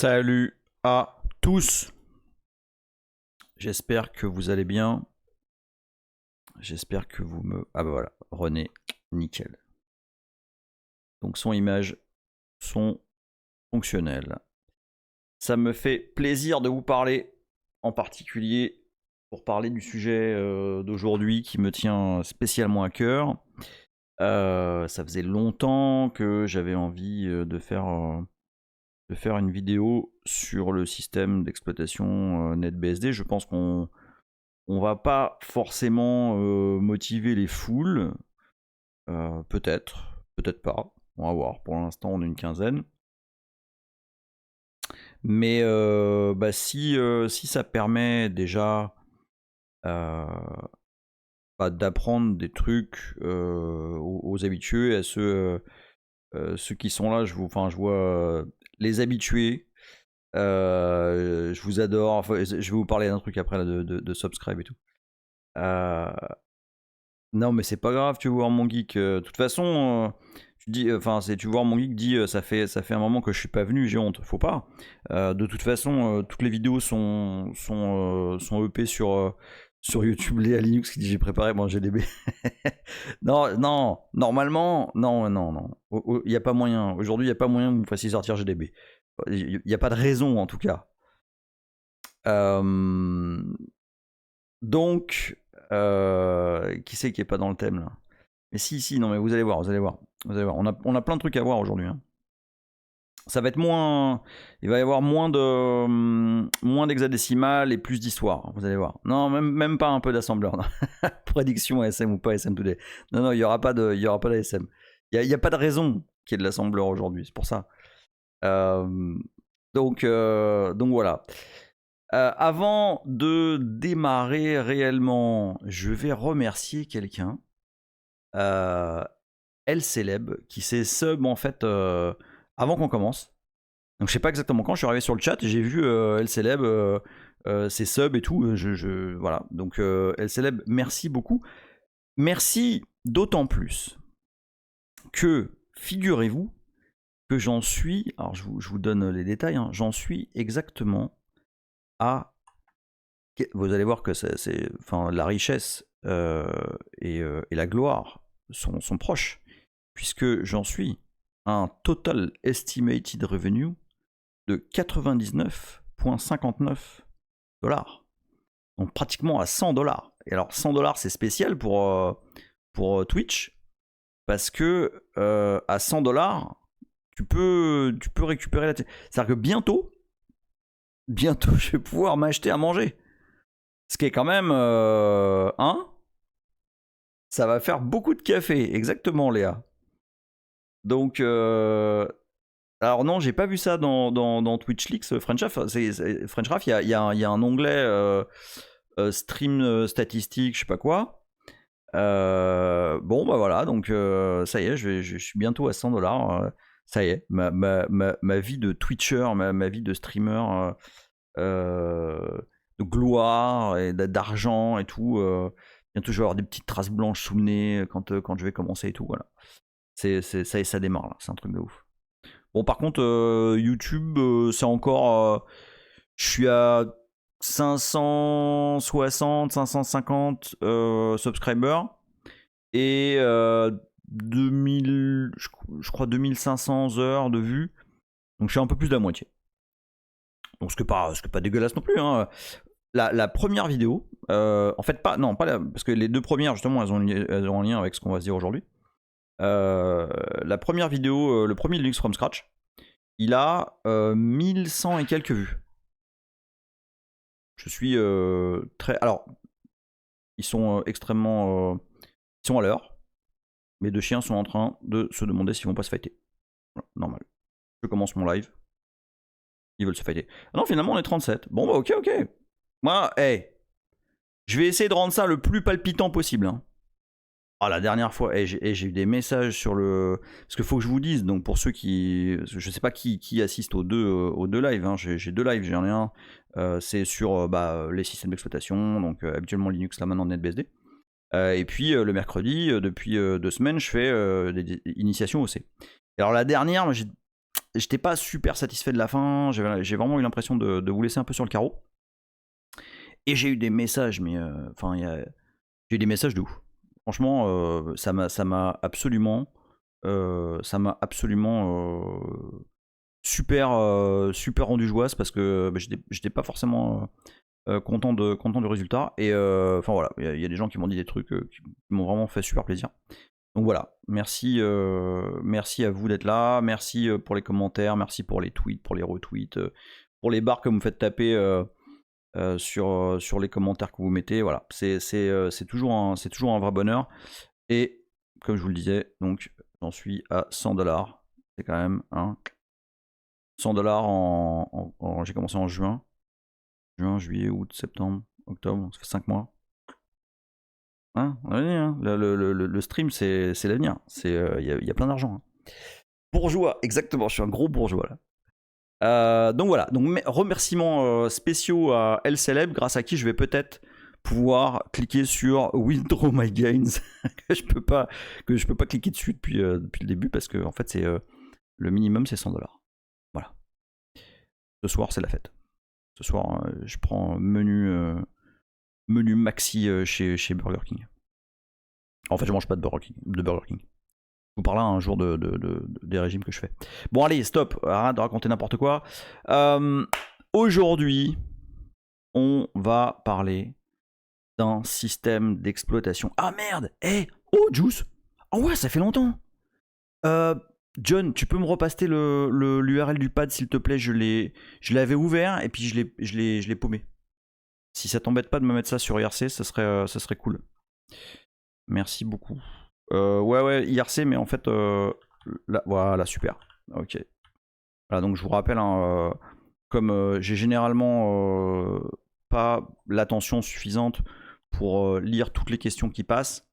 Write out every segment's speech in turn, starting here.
Salut à tous. J'espère que vous allez bien. J'espère que vous me... Ah bah voilà, René, nickel. Donc son image, son fonctionnel. Ça me fait plaisir de vous parler, en particulier pour parler du sujet d'aujourd'hui qui me tient spécialement à cœur. Ça faisait longtemps que j'avais envie de faire une vidéo sur le système d'exploitation NetBSD. Je pense qu'on va pas forcément motiver les foules. Peut-être pas. On va voir. Pour l'instant, on est une quinzaine. Mais si ça permet déjà d'apprendre des trucs aux habitués, à ceux qui sont là, je vois les habitués. Je vous adore. Enfin, je vais vous parler d'un truc après là, de subscribe et tout. Non, mais c'est pas grave, tu vois, mon geek. De toute façon, tu vois, mon geek dit ça fait un moment que je suis pas venu, j'ai honte. Faut pas. De toute façon, toutes les vidéos sont EP sur YouTube. Léa Linux qui dit j'ai préparé mon GDB. non, normalement, non. Il n'y a pas moyen. Aujourd'hui, il n'y a pas moyen que vous me fassiez sortir GDB. Il n'y a pas de raison, en tout cas. Donc, qui c'est qui est pas dans le thème là? Mais si, non mais vous allez voir. On a plein de trucs à voir aujourd'hui. Hein. Ça va être moins, il va y avoir moins d'hexadécimales et plus d'histoire. Vous allez voir. Non, même pas un peu d'assembleur. Prédiction ASM ou pas ASM today. Non, il y aura pas d'ASM. Il y a pas de raison qu'il y ait de l'assembleur aujourd'hui. C'est pour ça. Donc voilà. Avant de démarrer réellement, je vais remercier quelqu'un, El Celeb, qui s'est sub en fait avant qu'on commence. Donc je sais pas exactement quand, je suis arrivé sur le chat et j'ai vu El Celeb, ses subs et tout. Voilà. Donc El Celeb, merci beaucoup. Merci d'autant plus que, figurez-vous, que j'en suis, alors je vous donne les détails, hein, j'en suis exactement à... Vous allez voir que la richesse et la gloire sont proches, puisque j'en suis à un total estimated revenue de 99,59 $. Donc pratiquement à 100 $. Et alors 100 $, c'est spécial pour Twitch, parce que à 100 $, tu peux récupérer la... C'est-à-dire que bientôt, je vais pouvoir m'acheter à manger. Ce qui est quand même... ça va faire beaucoup de café, exactement Léa. Donc... alors non, j'ai pas vu ça dans Twitch Leaks, Frenchcraft. Frenchcraft, il y a un onglet stream statistique, je sais pas quoi. Bon, bah voilà, donc ça y est, je suis bientôt à 100 $. Ça y est, ma vie de Twitcher, ma vie de streamer... de gloire et d'argent et tout. Bientôt, je vais avoir des petites traces blanches sous le nez quand je vais commencer et tout. Voilà. Ça démarre là. C'est un truc de ouf. Bon, par contre, YouTube, c'est encore. Je suis à 560, 550 subscribers et 2000, je crois 2500 heures de vues. Donc, je suis un peu plus de la moitié. Donc, ce que pas dégueulasse non plus. Hein. La première vidéo, en fait parce que les deux premières justement elles ont un lien avec ce qu'on va se dire aujourd'hui. La première vidéo, le premier Linux from scratch, il a 1100 et quelques vues. Je suis très... Alors, ils sont extrêmement... ils sont à l'heure. Mes deux chiens sont en train de se demander s'ils vont pas se fighter. Voilà, normal. Je commence mon live. Ils veulent se fighter. Ah non, finalement on est 37. Bon bah ok. Moi, je vais essayer de rendre ça le plus palpitant possible. Hein. Ah, la dernière fois, j'ai eu des messages sur le... Parce qu'il faut que je vous dise, donc pour ceux qui... Je sais pas qui assiste aux deux lives, hein. J'ai deux lives, j'en ai un, c'est sur les systèmes d'exploitation, donc habituellement Linux, là maintenant NetBSD. Et puis le mercredi, depuis 2 semaines, je fais des initiations au C. Et alors la dernière, j'étais pas super satisfait de la fin. J'ai vraiment eu l'impression de vous laisser un peu sur le carreau. Et j'ai eu des messages, mais enfin, j'ai eu des messages de ouf. Franchement, ça m'a absolument, super rendu joyeuse parce que bah, j'étais pas forcément content du résultat. Et enfin voilà, il y a des gens qui m'ont dit des trucs qui m'ont vraiment fait super plaisir. Donc voilà, merci à vous d'être là, merci pour les commentaires, merci pour les tweets, pour les retweets, pour les barres que vous me faites taper sur les commentaires que vous mettez. Voilà, c'est toujours un vrai bonheur. Et comme je vous le disais, donc j'en suis à 100$. C'est quand même 100$ j'ai commencé en juin, juillet, août, septembre, octobre, ça fait 5 mois. Hein, hein, le stream, c'est l'avenir. Il y a plein d'argent. Hein. Bourgeois, exactement. Je suis un gros bourgeois là. Donc voilà. Donc remerciements spéciaux à El Celeb, grâce à qui je vais peut-être pouvoir cliquer sur Withdraw My Gains que je peux pas cliquer dessus depuis le début parce que en fait c'est le minimum c'est 100$. Voilà. Ce soir c'est la fête. Ce soir je prends menu maxi chez Burger King. En fait, je mange pas de Burger King. Je vous parle un jour des régimes que je fais. Bon, allez, stop. Arrête de raconter n'importe quoi. Aujourd'hui, on va parler d'un système d'exploitation. Ah merde. Oh, Juice. Oh ouais, ça fait longtemps. John, tu peux me repasser l'URL du pad, s'il te plaît. Je l'avais ouvert et puis je l'ai paumé. Si ça t'embête pas de me mettre ça sur IRC, ça serait cool. Merci beaucoup. Ouais, IRC, mais en fait, là, voilà, super. Ok. Voilà, donc je vous rappelle, hein, comme j'ai généralement pas l'attention suffisante pour lire toutes les questions qui passent,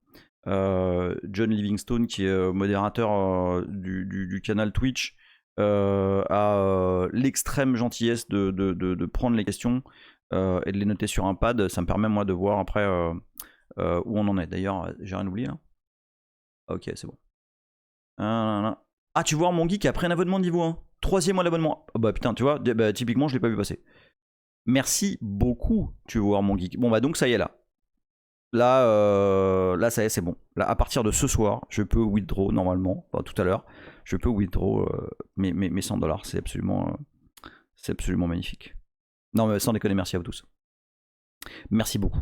John Livingstone, qui est modérateur du canal Twitch, a l'extrême gentillesse de prendre les questions et de les noter sur un pad. Ça me permet, moi, de voir après où on en est. D'ailleurs, j'ai rien oublié. Hein. Ok, c'est bon. Ah, tu vois, mon geek a pris un abonnement de niveau 1. 3e mois d'abonnement. Oh, bah putain, tu vois, bah, typiquement, je l'ai pas vu passer. Merci beaucoup, tu vois, mon geek. Bon, bah donc, ça y est, là. Là, ça y est, c'est bon. Là, à partir de ce soir, je peux withdraw normalement. Enfin, tout à l'heure, je peux withdraw mes 100$. C'est absolument magnifique. Non, mais sans déconner, merci à vous tous. Merci beaucoup.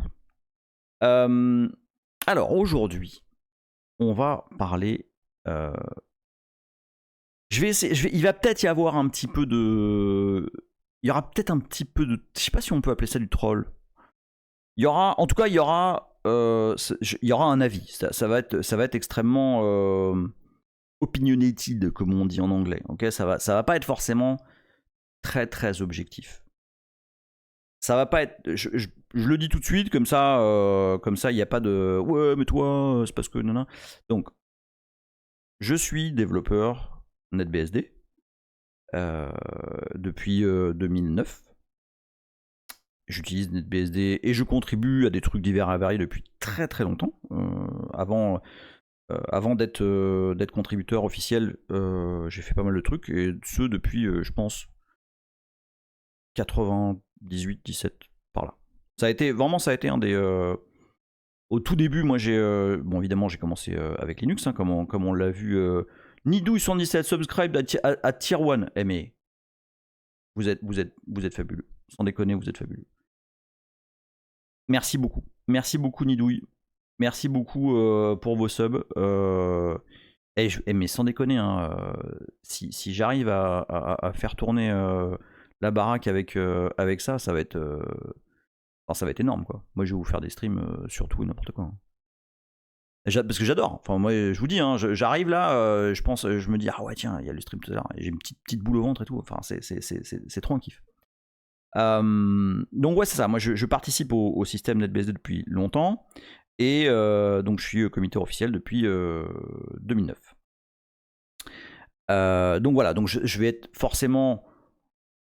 Alors, aujourd'hui, on va parler. Il va peut-être y avoir un petit peu de. Il y aura peut-être un petit peu de. Je sais pas si on peut appeler ça du troll. En tout cas, il y aura un avis. Ça va être extrêmement opinionated, comme on dit en anglais. Okay, ça va pas être forcément très très objectif. Ça va pas être. Je le dis tout de suite, comme ça, il n'y a pas de. Ouais, mais toi, c'est parce que non. Donc, je suis développeur NetBSD depuis 2009. J'utilise NetBSD et je contribue à des trucs divers et variés depuis très très longtemps. Avant d'être contributeur officiel, j'ai fait pas mal de trucs, et ce depuis, je pense, 98-17 par là. Ça a été un des. Au tout début, moi bon, évidemment, j'ai commencé avec Linux, hein, comme on l'a vu. Nidouille117 subscribe à Tier 1. Mais vous êtes fabuleux. Sans déconner, vous êtes fabuleux. Merci beaucoup. Merci beaucoup, Nidouille. Merci beaucoup pour vos subs. Mais sans déconner, hein, si j'arrive à faire tourner la baraque avec ça, ça va être énorme, quoi. Moi, je vais vous faire des streams sur tout et n'importe quoi. Parce que j'adore. Enfin, moi, je vous dis, hein, j'arrive là, je me dis, ah ouais, tiens, il y a le stream tout à l'heure. J'ai une petite boule au ventre et tout. Enfin, c'est trop un kiff. Donc ouais, c'est ça. Moi, je participe au système NetBSD depuis longtemps, et donc je suis comité officiel depuis 2009. Donc voilà. Donc je vais être forcément.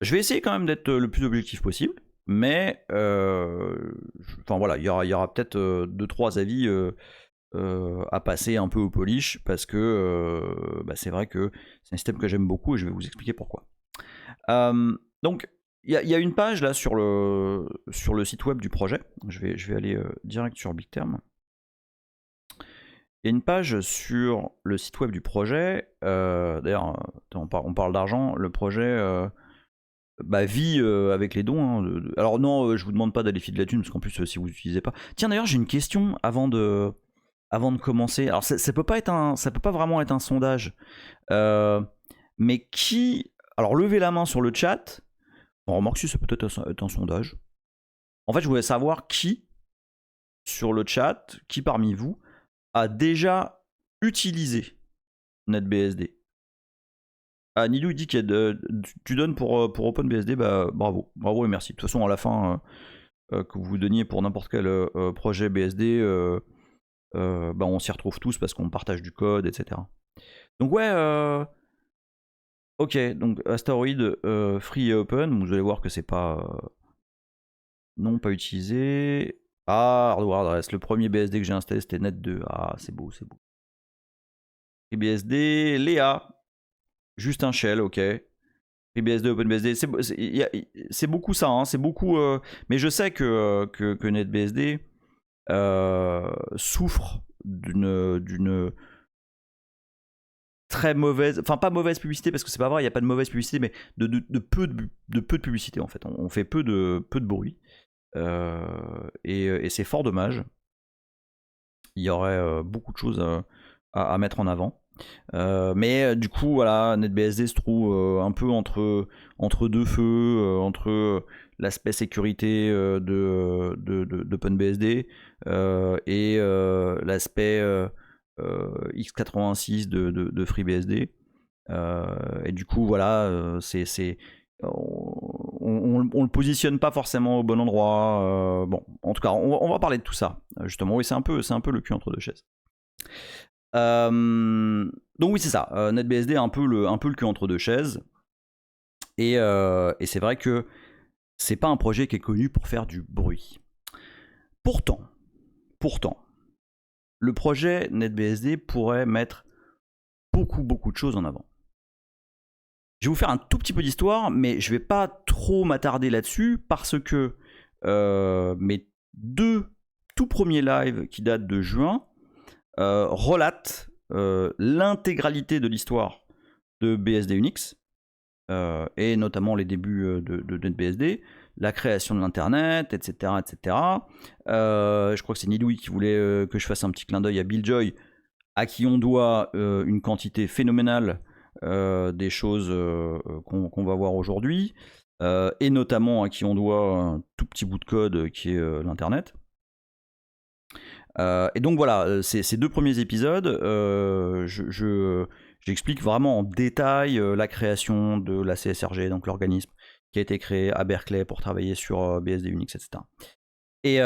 Je vais essayer quand même d'être le plus objectif possible, mais enfin voilà, il y aura peut-être 2-3 avis à passer un peu au polish parce que c'est vrai que c'est un système que j'aime beaucoup et je vais vous expliquer pourquoi. Donc il y a une page là sur le site web du projet. Je vais aller direct sur BigTerm. Il y a une page sur le site web du projet. D'ailleurs, on parle d'argent. Le projet vit avec les dons. Hein, alors non, je vous demande pas d'aller filer de la thune parce qu'en plus, si vous n'utilisez pas. Tiens, d'ailleurs, j'ai une question avant de commencer. Alors ça peut pas vraiment être un sondage. Mais qui... Alors levez la main sur le chat. On remarque si ça peut être un sondage. En fait, je voulais savoir qui, sur le chat, qui parmi vous a déjà utilisé NetBSD. Ah, Nidou il dit que tu donnes pour OpenBSD, bah bravo et merci. De toute façon, à la fin, que vous donniez pour n'importe quel projet BSD, on s'y retrouve tous parce qu'on partage du code, etc. Donc ouais, ok, donc Asteroid, free et open, vous allez voir que c'est pas... non, pas utilisé. Ah, hardware adresse, le premier BSD que j'ai installé c'était Net2. Ah, c'est beau, c'est beau. FreeBSD, Léa, juste un shell, ok. FreeBSD, OpenBSD, c'est beaucoup ça, hein, c'est beaucoup... mais je sais que NetBSD souffre d'une très mauvaise, enfin pas mauvaise publicité parce que c'est pas vrai, il n'y a pas de mauvaise publicité, mais de peu de publicité en fait. On fait peu de bruit et c'est fort dommage. Il y aurait beaucoup de choses à mettre en avant. Mais du coup, voilà, NetBSD se trouve un peu entre deux feux, entre l'aspect sécurité d'OpenBSD et l'aspect x86 de FreeBSD. Et du coup, voilà, on le positionne pas forcément au bon endroit. Bon, en tout cas, on va parler de tout ça, justement. Oui, c'est un peu le cul entre deux chaises. Donc oui, c'est ça. NetBSD a un peu le cul entre deux chaises. Et c'est vrai que c'est pas un projet qui est connu pour faire du bruit. Pourtant, le projet NetBSD pourrait mettre beaucoup de choses en avant. Je vais vous faire un tout petit peu d'histoire, mais je vais pas trop m'attarder là-dessus parce que mes 2 tout premiers lives qui datent de juin relatent l'intégralité de l'histoire de BSD Unix et notamment les débuts de NetBSD, la création de l'internet, etc. Je crois que c'est Nidoui qui voulait que je fasse un petit clin d'œil à Bill Joy, à qui on doit une quantité phénoménale des choses qu'on va voir aujourd'hui, et notamment à qui on doit un tout petit bout de code qui est l'internet. Et donc voilà, ces 2 premiers épisodes, j'explique vraiment en détail la création de la CSRG, donc l'organisme qui a été créé à Berkeley pour travailler sur BSD Unix, etc. Et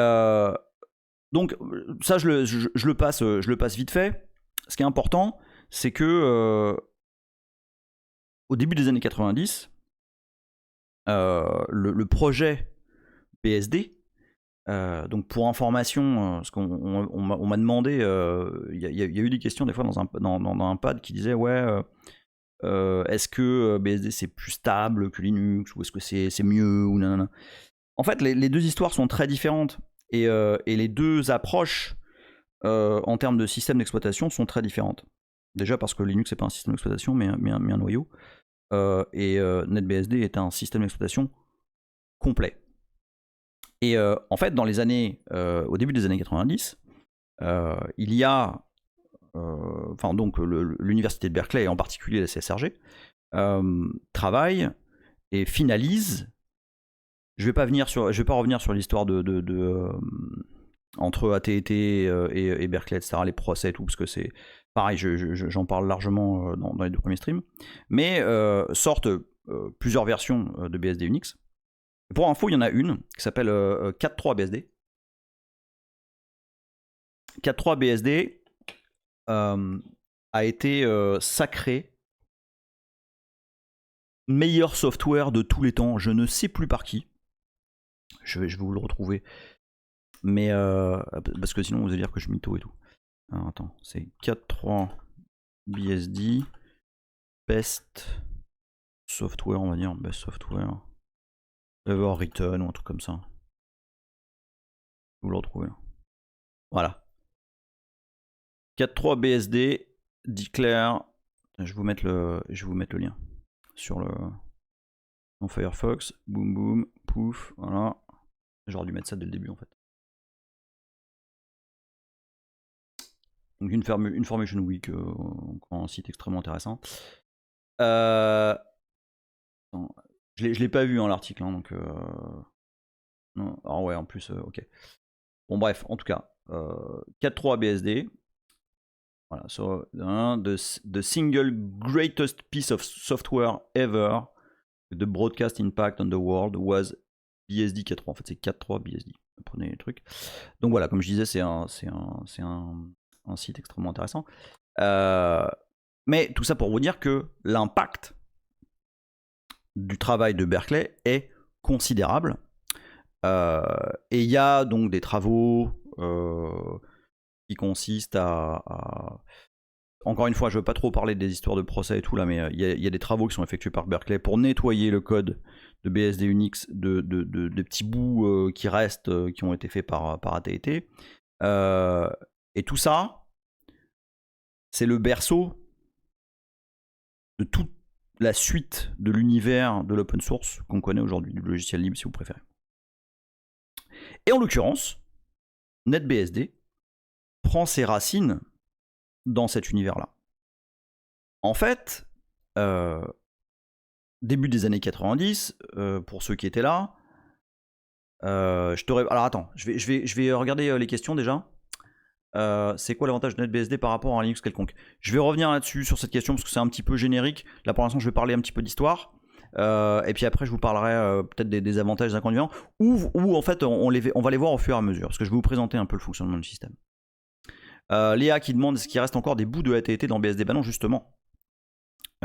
donc ça, je le passe vite fait. Ce qui est important, c'est que au début des années 90, le projet BSD, donc pour information, parce qu'on m'a demandé, il y a eu des questions des fois dans un pad qui disait ouais, est-ce que BSD c'est plus stable que Linux ou est-ce que c'est mieux ou nanana. En fait, les deux histoires sont très différentes et les deux approches en termes de système d'exploitation sont très différentes. Déjà parce que Linux c'est pas un système d'exploitation mais un noyau, et NetBSD est un système d'exploitation complet. Et en fait, au début des années 90, il y a, donc l'université de Berkeley et en particulier la CSRG travaille et finalise. Je vais pas revenir sur l'histoire entre AT&T et Berkeley, etc., les procès et tout, parce que c'est pareil, j'en parle largement dans les 2 premiers streams. Mais sortent plusieurs versions de BSD Unix. Pour info, il y en a une qui s'appelle 4.3 BSD. 4.3 BSD a été sacré meilleur software de tous les temps, je ne sais plus par qui. Je vais vous le retrouver. Mais parce que sinon vous allez dire que je mytho et tout. Alors attends, c'est 4.3 BSD, best software, on va dire, best software ever written ou un truc comme ça. Vous le retrouvez. Voilà. 4.3 BSD declare. Je vais vous mettre le lien sur le dans Firefox. Boum boum, pouf, voilà. J'aurais dû mettre ça dès le début en fait. Donc une Information Week, un site extrêmement intéressant. Je l'ai pas vu l'article, hein, donc. Non. Ah ouais, en plus, ok. Bon bref, en tout cas, 4.3 BSD. Voilà, so, the single greatest piece of software ever, the broadcast impact on the world was BSD 4.3. En fait, c'est 4.3 BSD. Prenez les trucs. Donc voilà, comme je disais, c'est un site extrêmement intéressant. Mais tout ça pour vous dire que l'impact du travail de Berkeley est considérable. Et il y a donc des travaux qui consistent à... Encore une fois, je ne veux pas trop parler des histoires de procès et tout là, mais il y a des travaux qui sont effectués par Berkeley pour nettoyer le code de BSD Unix de petits bouts qui restent, qui ont été faits par AT&T. Et tout ça, c'est le berceau de toute la suite de l'univers de l'open source qu'on connaît aujourd'hui, du logiciel libre si vous préférez. Et en l'occurrence, NetBSD prend ses racines dans cet univers-là. En fait, début des années 90, pour ceux qui étaient là, alors attends, je vais regarder les questions déjà. C'est quoi l'avantage de NetBSD par rapport à un Linux quelconque? Je vais revenir là-dessus sur cette question parce que c'est un petit peu générique. Là pour l'instant je vais parler un petit peu d'histoire. Et puis après je vous parlerai peut-être des avantages, des inconvénients, ou en fait on va les voir au fur et à mesure, parce que je vais vous présenter un peu le fonctionnement du système. Léa qui demande est-ce qu'il reste encore des bouts de AT&T dans BSD? Bah non, justement.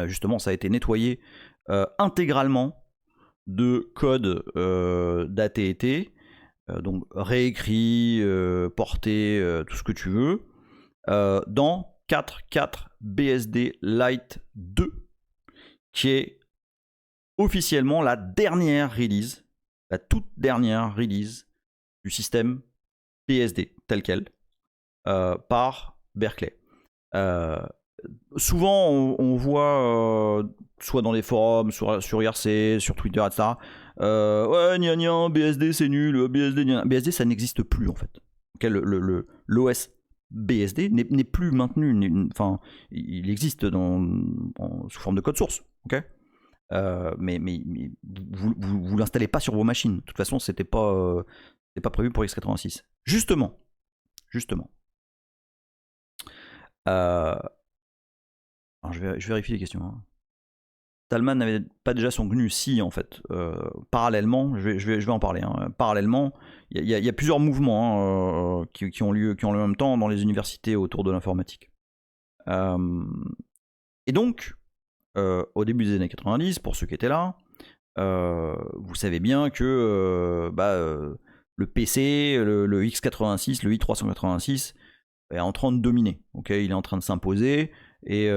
Justement, ça a été nettoyé intégralement de code d'AT&T, donc réécrit, porté, tout ce que tu veux, dans 4.4 BSD Lite 2, qui est officiellement la dernière release, la toute dernière release du système BSD tel quel, par Berkeley. Souvent, on voit, soit dans les forums, sur IRC, sur Twitter, etc. Ouais, gna gna, BSD c'est nul, BSD gna. BSD ça n'existe plus en fait. Okay, l'OS BSD n'est plus maintenu. Enfin, il existe sous forme de code source. Okay, mais vous l'installez pas sur vos machines. De toute façon, c'était pas prévu pour x86. Justement. Alors je vérifie les questions. Hein. Talman n'avait pas déjà son GNU? Si, en fait. Parallèlement, je vais en parler. Hein. Parallèlement, il y a plusieurs mouvements qui ont lieu en même temps dans les universités autour de l'informatique. Et donc, au début des années 90, pour ceux qui étaient là, vous savez bien que le PC, le x86, le i386 est en train de dominer. Okay, il est en train de s'imposer et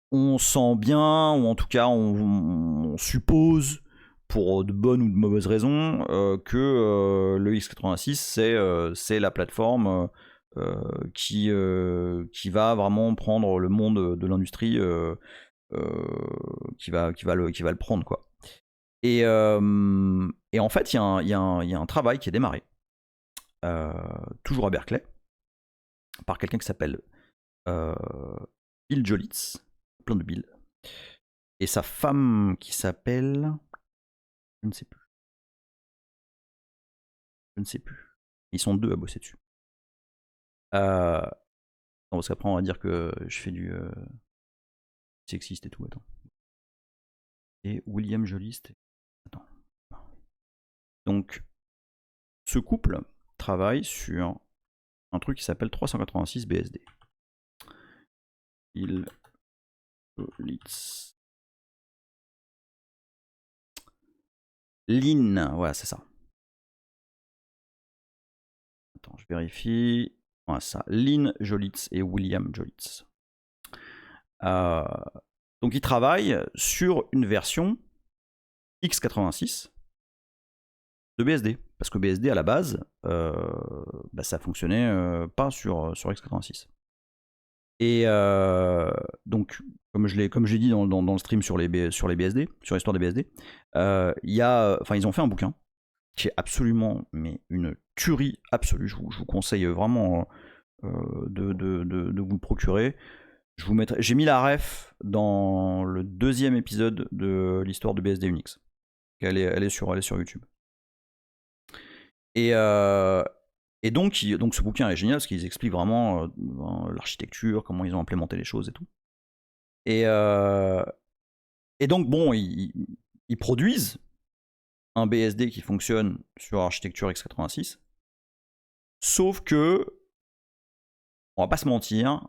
on sent bien, ou en tout cas on suppose, pour de bonnes ou de mauvaises raisons, que le x86 c'est la plateforme qui va vraiment prendre le monde de l'industrie, qui va le prendre quoi. Et en fait il y a un travail qui est démarré, toujours à Berkeley, par quelqu'un qui s'appelle Bill Jolitz, plein de Bill, et sa femme qui s'appelle... Je ne sais plus. Ils sont deux à bosser dessus. Non, parce qu'après on va dire que je fais du sexiste et tout. Attends. Et William Jolist. Attends. Donc, ce couple travaille sur un truc qui s'appelle 386 BSD. Il Jolitz. Lynn, voilà, c'est ça. Attends, je vérifie. Voilà, ça. Lynn Jolitz et William Jolitz. Donc ils travaillent sur une version x86 de BSD. Parce que BSD à la base, ça fonctionnait pas sur x86. Et donc, comme j'ai dit dans le stream sur les BSD, sur l'histoire des BSD, ils ont fait un bouquin qui est absolument une tuerie absolue. Je vous conseille vraiment de vous le procurer. J'ai mis la ref dans le 2e épisode de l'histoire de BSD Unix. Elle est sur YouTube. Et donc ce bouquin est génial parce qu'ils expliquent vraiment l'architecture, comment ils ont implémenté les choses et tout. Et donc bon, ils produisent un BSD qui fonctionne sur architecture x86. Sauf que, on va pas se mentir,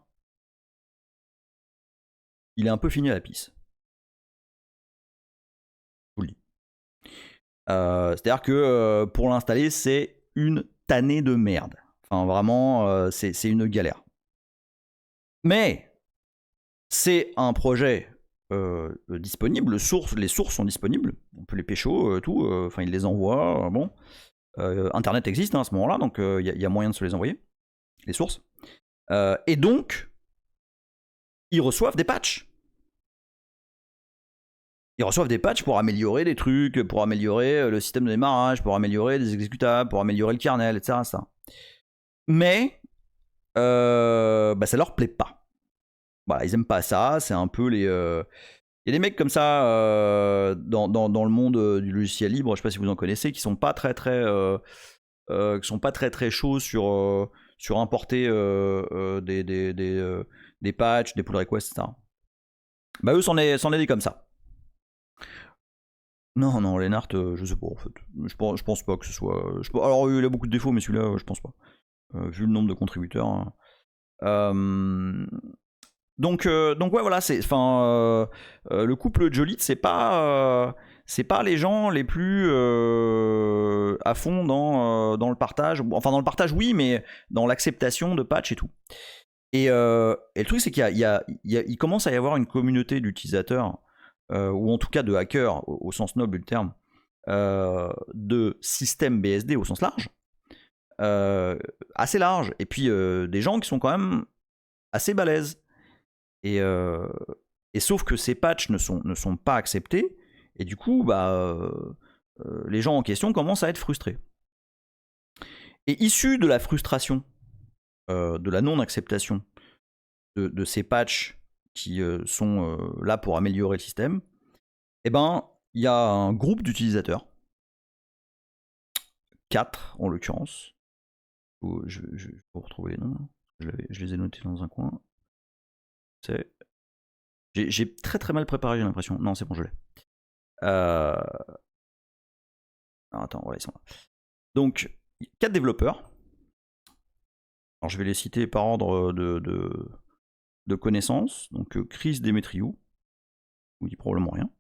il est un peu fini à la pisse. Je vous le dis. C'est-à-dire que pour l'installer, c'est une tannée de merde. Enfin, vraiment, c'est une galère. Mais c'est un projet disponible. Les sources sont disponibles. On peut les pécho, tout. Enfin, ils les envoient. Bon. Internet existe à ce moment-là, donc il y a moyen de se les envoyer, les sources. Et donc, ils reçoivent des patchs. Ils reçoivent des patchs pour améliorer des trucs, pour améliorer le système de démarrage, pour améliorer les exécutables, pour améliorer le kernel, etc. Mais ça leur plaît pas. Voilà, ils aiment pas ça. C'est un peu les. Il y a des mecs comme ça dans le monde du logiciel libre, je sais pas si vous en connaissez, qui sont pas très chauds sur importer des patchs, des pull requests, etc. Bah eux, c'en est des comme ça. Non, Lennart, je sais pas en fait. Je pense pas que ce soit. Alors il a beaucoup de défauts, mais celui-là, je pense pas. Vu le nombre de contributeurs. Hein. Donc ouais, voilà, le couple Jolitz, c'est pas les gens les plus à fond dans le partage. Enfin, dans le partage, oui, mais dans l'acceptation de patch et tout. Et le truc, c'est qu'il commence à y avoir une communauté d'utilisateurs, ou en tout cas de hackers, au sens noble du terme, de système BSD au sens large, assez large. Et puis des gens qui sont quand même assez balèzes. Et sauf que ces patchs ne sont pas acceptés, et du coup, les gens en question commencent à être frustrés. Et issu de la frustration, de la non-acceptation de ces patchs qui sont là pour améliorer le système, il y a un groupe d'utilisateurs, 4 en l'occurrence. Je vais retrouver les noms, je les ai notés dans un coin. J'ai très très mal préparé, j'ai l'impression. Non, c'est bon, je l'ai. Alors, attends, voilà, ils sont là. Donc, 4 développeurs. Alors, je vais les citer par ordre de connaissance. Donc, Chris Demetriou, vous dit probablement rien.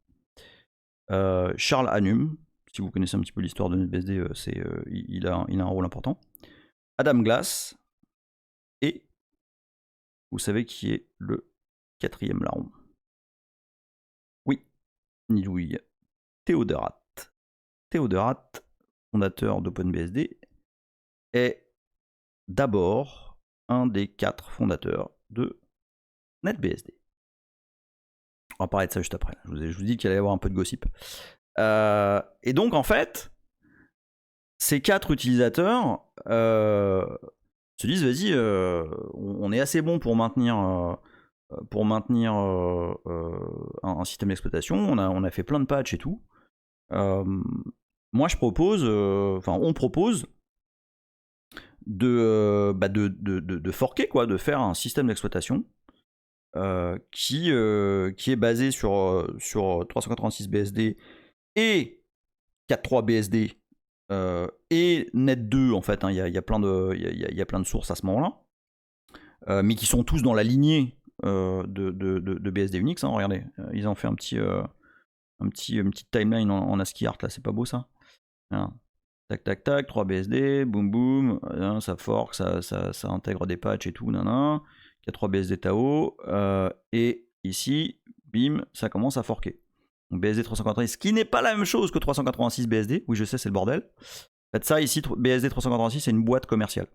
Charles Hannum, si vous connaissez un petit peu l'histoire de NetBSD, il a un rôle important. Adam Glass, et vous savez qui est le 4e larron. Oui, Nidouille. Théodorat. Théodorat, fondateur d'OpenBSD, est d'abord un des 4 fondateurs de NetBSD. On va parler de ça juste après. Je vous dis qu'il allait y avoir un peu de gossip. Et donc, en fait, ces 4 utilisateurs se disent, vas-y, on est assez bon pour maintenir un système d'exploitation. On a fait plein de patchs et tout. Moi, on propose de forker, quoi, de faire un système d'exploitation qui est basé sur 386 BSD et 4.3 BSD et Net2, en fait. Il y a plein de sources à ce moment-là, mais qui sont tous dans la lignée de BSD Unix. Hein, regardez, ils ont fait une petite timeline en ASCII art, là, c'est pas beau ça. Voilà. Tac, tac, tac, 3 BSD, boum, boum, ça fork, ça intègre des patchs et tout, nanan. Il y a 3 BSD Tao, et ici, bim, ça commence à forker. Donc BSD 386, ce qui n'est pas la même chose que 386 BSD, oui je sais, c'est le bordel. En fait, ça ici, BSD 386, c'est une boîte commerciale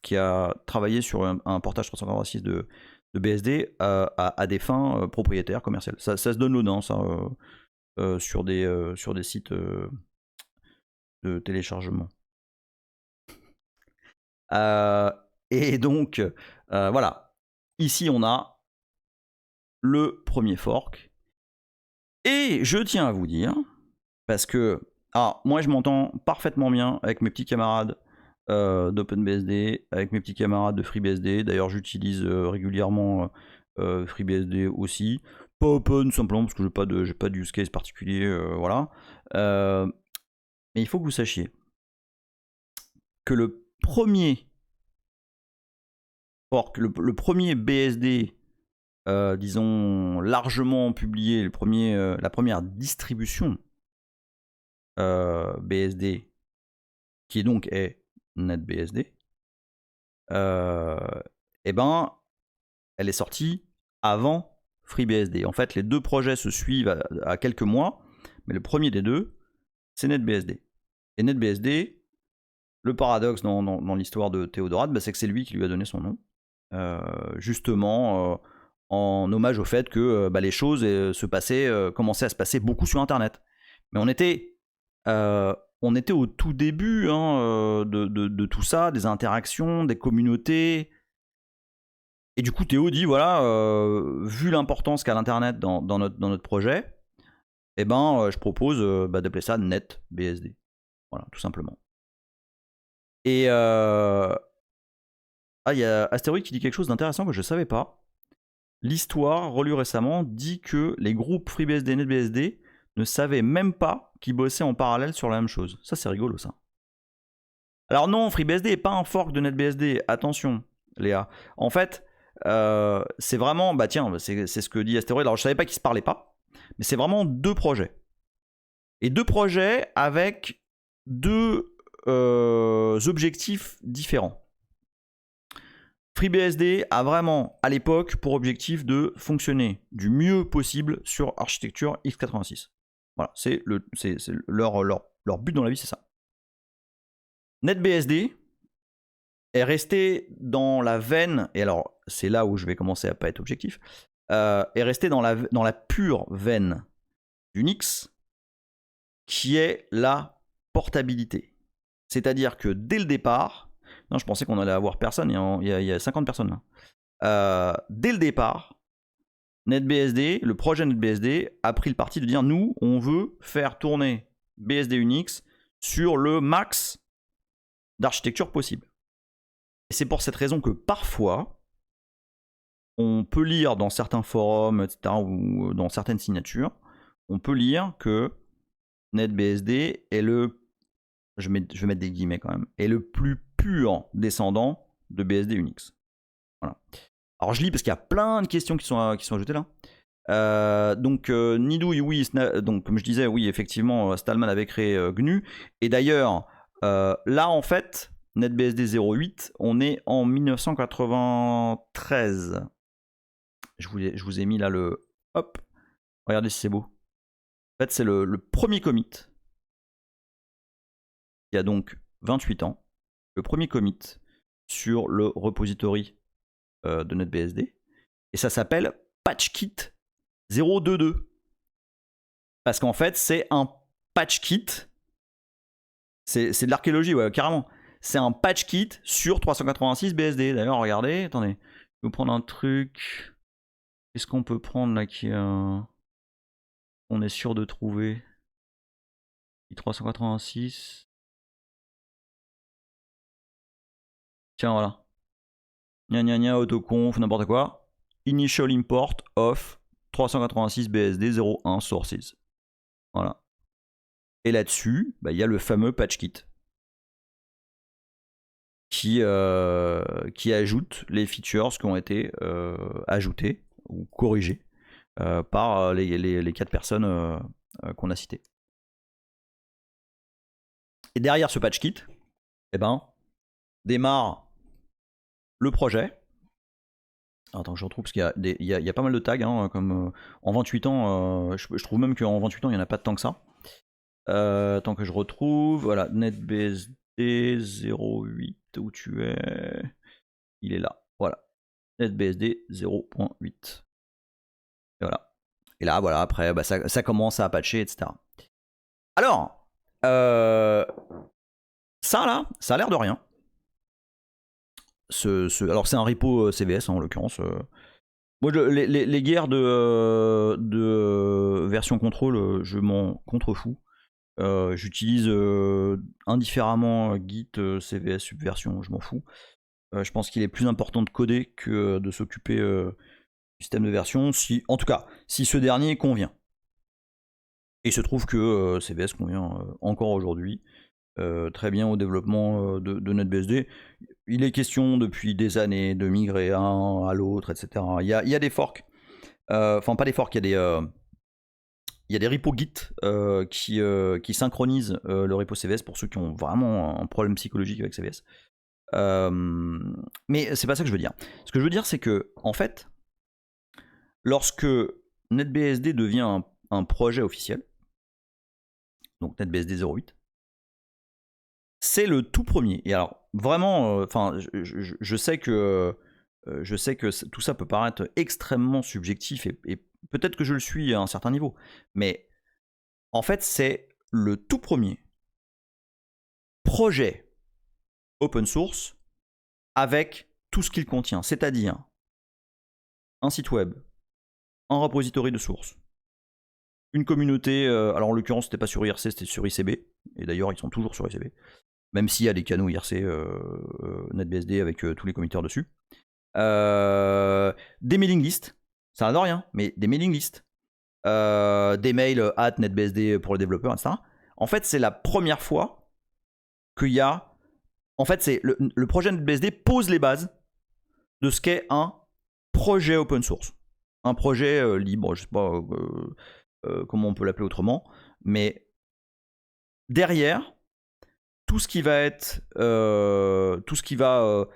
qui a travaillé sur un portage 386 de BSD à des fins propriétaires commerciales. Ça se donne l'eau ça, sur des sites de téléchargement. Et donc, voilà. Ici, on a le premier fork. Et je tiens à vous dire, parce que moi, je m'entends parfaitement bien avec mes petits camarades d'OpenBSD, avec mes petits camarades de FreeBSD. D'ailleurs, j'utilise régulièrement FreeBSD aussi. Pas Open, simplement parce que j'ai pas de use case particulier. Voilà. Mais il faut que vous sachiez que le premier fork, le premier BSD, disons, largement publié, la première distribution BSD, qui donc est NetBSD, eh ben, elle est sortie avant FreeBSD. En fait, les deux projets se suivent à quelques mois, mais le premier des deux, c'est NetBSD. Et NetBSD, le paradoxe dans l'histoire de Théodorade, c'est que c'est lui qui lui a donné son nom. Justement en hommage au fait que les choses commençaient à se passer beaucoup sur Internet. Mais on était au tout début de tout ça, des interactions, des communautés. Et du coup, Théo dit, voilà, vu l'importance qu'a l'Internet dans notre projet, je propose d'appeler ça NetBSD. Voilà, tout simplement. Et il y a Astéroïde qui dit quelque chose d'intéressant que je ne savais pas. L'histoire, relue récemment, dit que les groupes FreeBSD et NetBSD ne savaient même pas qu'ils bossaient en parallèle sur la même chose. Ça, c'est rigolo, ça. Alors non, FreeBSD n'est pas un fork de NetBSD. Attention, Léa. En fait, c'est vraiment... c'est ce que dit Astéroïde. Alors, je ne savais pas qu'ils ne se parlaient pas, mais c'est vraiment deux projets. Et deux projets avec deux objectifs différents. FreeBSD a vraiment, à l'époque, pour objectif de fonctionner du mieux possible sur architecture x86. Voilà, c'est leur but dans la vie, c'est ça. NetBSD est resté dans la veine, et alors c'est là où je vais commencer à pas être objectif, est resté dans la pure veine d'Unix, qui est la portabilité. C'est-à-dire que dès le départ, non, je pensais qu'on allait avoir personne, il y a 50 personnes là. Dès le départ, NetBSD, le projet NetBSD a pris le parti de dire, nous, on veut faire tourner BSD Unix sur le max d'architecture possible. Et c'est pour cette raison que parfois, on peut lire dans certains forums, etc., ou dans certaines signatures, on peut lire que NetBSD est je vais mettre des guillemets quand même, est le plus pur descendant de BSD Unix. Voilà. Alors je lis parce qu'il y a plein de questions qui sont ajoutées là. Donc Nidouille, oui, donc comme je disais, oui, effectivement, Stallman avait créé GNU. Et d'ailleurs, là en fait, NetBSD 08, on est en 1993. Je vous ai mis là le... Hop, regardez si c'est beau. En fait, c'est le premier commit. Il y a donc 28 ans. Le premier commit sur le repository de NetBSD. Et ça s'appelle PatchKit 022. Parce qu'en fait, c'est un patch kit. C'est de l'archéologie, ouais, carrément. C'est un patch kit sur 386 BSD. D'ailleurs, regardez, attendez. Je vais vous prendre un truc. Qu'est-ce qu'on peut prendre là qui on est sûr de trouver 386. Tiens, voilà. Gna autoconf, n'importe quoi. Initial import of 386 BSD 01 sources. Voilà. Et là-dessus, il y a le fameux patch kit qui ajoute les features qui ont été ajoutées ou corrigées par les 4 personnes qu'on a citées. Et derrière ce patch kit, eh ben, démarre le projet. Attends, je retrouve parce qu'il y a pas mal de tags, hein, comme en 28 ans, je trouve même qu'en 28 ans, il n'y en a pas tant que ça. Tant que je retrouve, voilà, NetBSD 08, où tu es? Il est là, voilà. NetBSD 0.8. Et voilà. Et là, voilà, après, bah, ça commence à patcher, etc. Alors, ça là, ça a l'air de rien. Alors c'est un repo CVS en l'occurrence. Moi, les guerres de version contrôle, je m'en contrefous. J'utilise indifféremment Git, CVS, Subversion, je m'en fous. Je pense qu'il est plus important de coder que de s'occuper du système de version, en tout cas, si ce dernier convient. Et il se trouve que CVS convient encore aujourd'hui très bien au développement de NetBSD. Il est question depuis des années de migrer un à l'autre, etc. Il y a des forks. Enfin, pas des forks, il y a des repos Git qui synchronisent le repo CVS pour ceux qui ont vraiment un problème psychologique avec CVS. Mais c'est pas ça que je veux dire. Ce que je veux dire, c'est que, en fait, lorsque NetBSD devient un projet officiel, donc NetBSD 08, c'est le tout premier. Et alors, vraiment, enfin, je sais que tout ça peut paraître extrêmement subjectif et peut-être que je le suis à un certain niveau, mais en fait, c'est le tout premier projet open source avec tout ce qu'il contient, c'est-à-dire un site web, un repository de sources, une communauté, alors en l'occurrence c'était pas sur IRC, c'était sur ICB, et d'ailleurs ils sont toujours sur ICB, même s'il y a des canaux IRC NetBSD avec tous les committeurs dessus. Des mailing lists, ça n'a de rien, mais des mailing lists, des mails @netbsd pour les développeurs, etc. En fait, c'est la première fois qu'il y a. En fait, c'est le projet NetBSD pose les bases de ce qu'est un projet open source. Un projet libre, je sais pas comment on peut l'appeler autrement, mais derrière, tout ce qui va être. Tout ce qui va.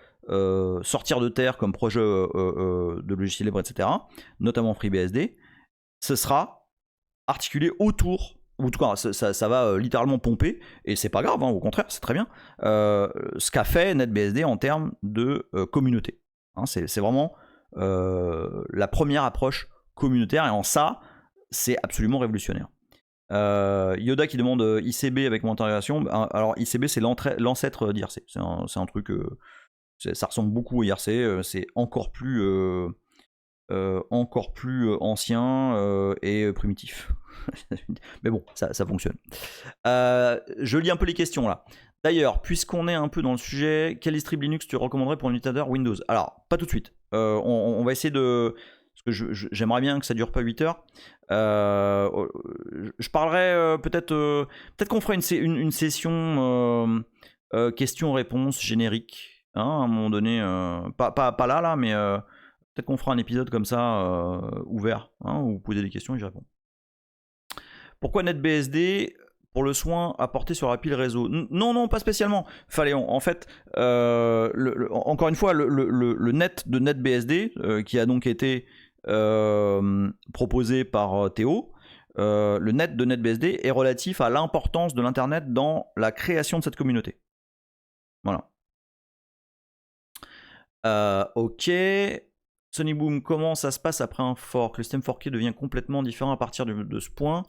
Sortir de terre comme projet de logiciel libre, etc., notamment FreeBSD, ce sera articulé autour, ou en tout cas ça va littéralement pomper, et c'est pas grave, hein, au contraire, c'est très bien, ce qu'a fait NetBSD en termes de communauté. Hein, c'est vraiment la première approche communautaire, et en ça, c'est absolument révolutionnaire. Yoda qui demande ICB avec mon interrogation. Alors ICB c'est l'ancêtre d'IRC, c'est un truc... ça ressemble beaucoup au IRC, c'est encore plus ancien et primitif. Mais bon, ça fonctionne. Je lis un peu les questions là. D'ailleurs, puisqu'on est un peu dans le sujet, quel distrib Linux tu recommanderais pour un utilisateur Windows? Alors, pas tout de suite. On va essayer de... Parce que j'aimerais bien que ça dure pas 8 heures. Je parlerai peut-être qu'on fera une session questions-réponses générique. Hein, à un moment donné, pas là, mais peut-être qu'on fera un épisode comme ça ouvert, hein, où vous posez des questions et j'y réponds. Pourquoi NetBSD pour le soin apporté sur la pile réseau? Non, pas spécialement. Fallait en fait, encore une fois, le net de NetBSD qui a donc été proposé par Théo. Le net de NetBSD est relatif à l'importance de l'internet dans la création de cette communauté. Voilà. Ok. Sonic Boom, comment ça se passe après un fork? Le système forké devient complètement différent à partir de ce point.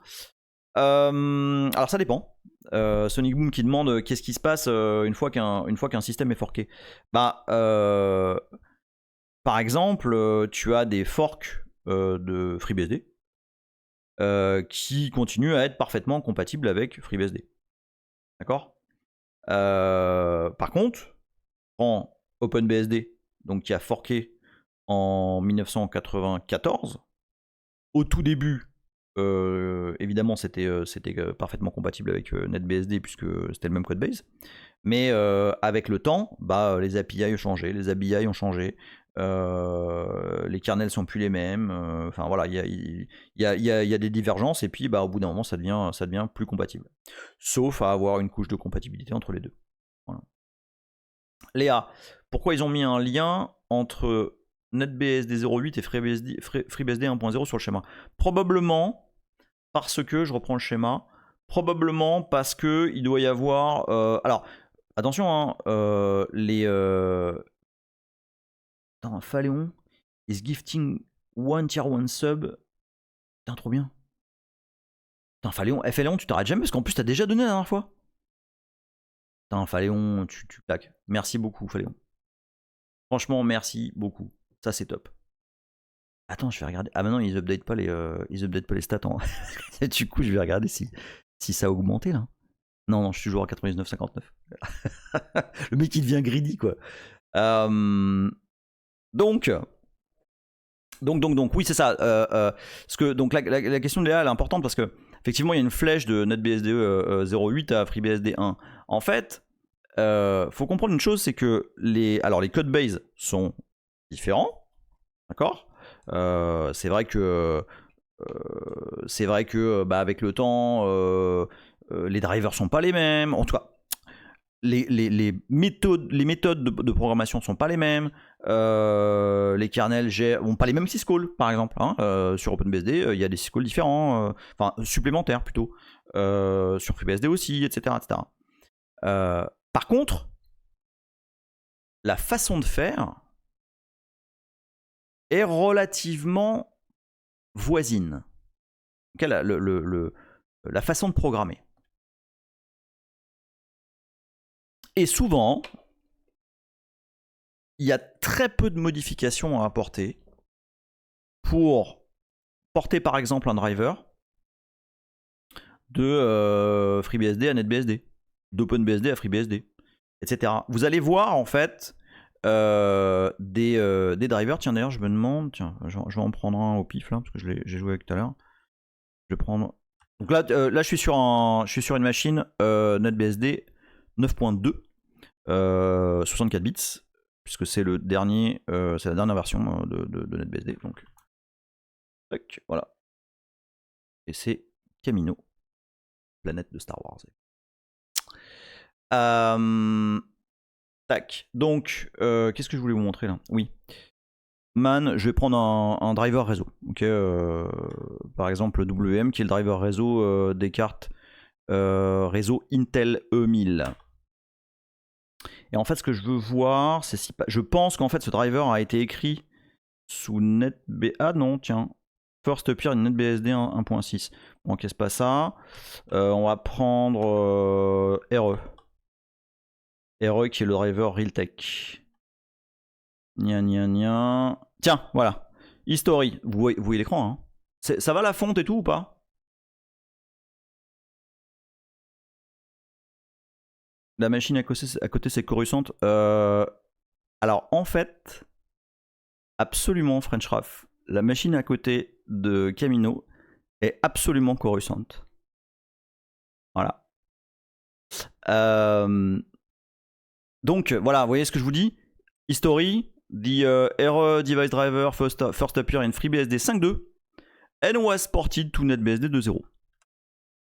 Alors ça dépend. Sonic Boom qui demande qu'est-ce qui se passe une fois qu'un système est forké. Bah, par exemple, tu as des forks de FreeBSD qui continuent à être parfaitement compatibles avec FreeBSD. D'accord? Par contre, prends OpenBSD, donc qui a forké en 1994. Au tout début, évidemment, c'était parfaitement compatible avec NetBSD puisque c'était le même codebase. Mais avec le temps, bah, les API ont changé, les ABI ont changé. Les kernels sont plus les mêmes. Enfin voilà, il y a des divergences et puis bah, au bout d'un moment ça devient plus compatible. Sauf à avoir une couche de compatibilité entre les deux. Voilà. Léa, pourquoi ils ont mis un lien entre NetBSD 08 et FreeBSD 1.0 sur le schéma? Probablement parce que, je reprends le schéma, probablement parce que il doit y avoir... alors, attention, hein, Attends, Phaléon is gifting one tier 1 sub. Putain, trop bien. Putain, Phaléon, tu t'arrêtes jamais parce qu'en plus t'as déjà donné la dernière fois. Putain, Phaléon, tu claques. Merci beaucoup, Phaléon. Franchement, merci beaucoup. Ça, c'est top. Attends, je vais regarder. Ah, maintenant, ils updatent pas les stats. Du coup, je vais regarder si ça a augmenté là. Non, je suis toujours à 99,59. Le mec, il devient greedy, quoi. Donc, oui, c'est ça. Donc, la question de Léa, elle est importante parce que, effectivement, il y a une flèche de NetBSD 08 à FreeBSD 1. En fait, faut comprendre une chose, c'est que les codebases sont différents, d'accord. C'est vrai que avec le temps, les drivers sont pas les mêmes. En tout cas, les méthodes de programmation sont pas les mêmes. Les kernels n'ont pas les mêmes syscalls, par exemple. Hein. Sur OpenBSD, il y a des syscalls différents, enfin supplémentaires plutôt. Sur FreeBSD aussi, etc. Par contre, la façon de faire est relativement voisine. La façon de programmer. Et souvent, il y a très peu de modifications à apporter pour porter par exemple un driver de FreeBSD à NetBSD, d'OpenBSD à FreeBSD, etc. Vous allez voir en fait des drivers. Tiens, d'ailleurs, je me demande, je vais en prendre un au pif là, parce que j'ai joué avec tout à l'heure. Je vais prendre. Donc là, je suis sur une machine NetBSD 9.2, 64 bits, puisque c'est la dernière version de NetBSD. Donc, tac, voilà. Et c'est Camino, planète de Star Wars. Tac. Donc, qu'est-ce que je voulais vous montrer là? Oui. Man, je vais prendre un driver réseau. Ok. Par exemple, le WM, qui est le driver réseau des cartes réseau Intel E1000. Et en fait, ce que je veux voir, c'est si... Je pense qu'en fait, ce driver a été écrit sous NetBSD... Ah non, tiens. First Peer NetBSD 1.6. Bon, ok, c'est pas ça. On va prendre RE. RE qui est le driver Realtek. Tiens, voilà. History. Vous voyez l'écran, hein. Ça va la fonte et tout ou pas? La machine à côté c'est Coruscant. Alors en fait, absolument French Raff. La machine à côté de Camino est absolument Coruscant. Voilà. Donc voilà, vous voyez ce que je vous dis? History, the error device driver first appear in FreeBSD 5.2 and was ported to NetBSD 2.0.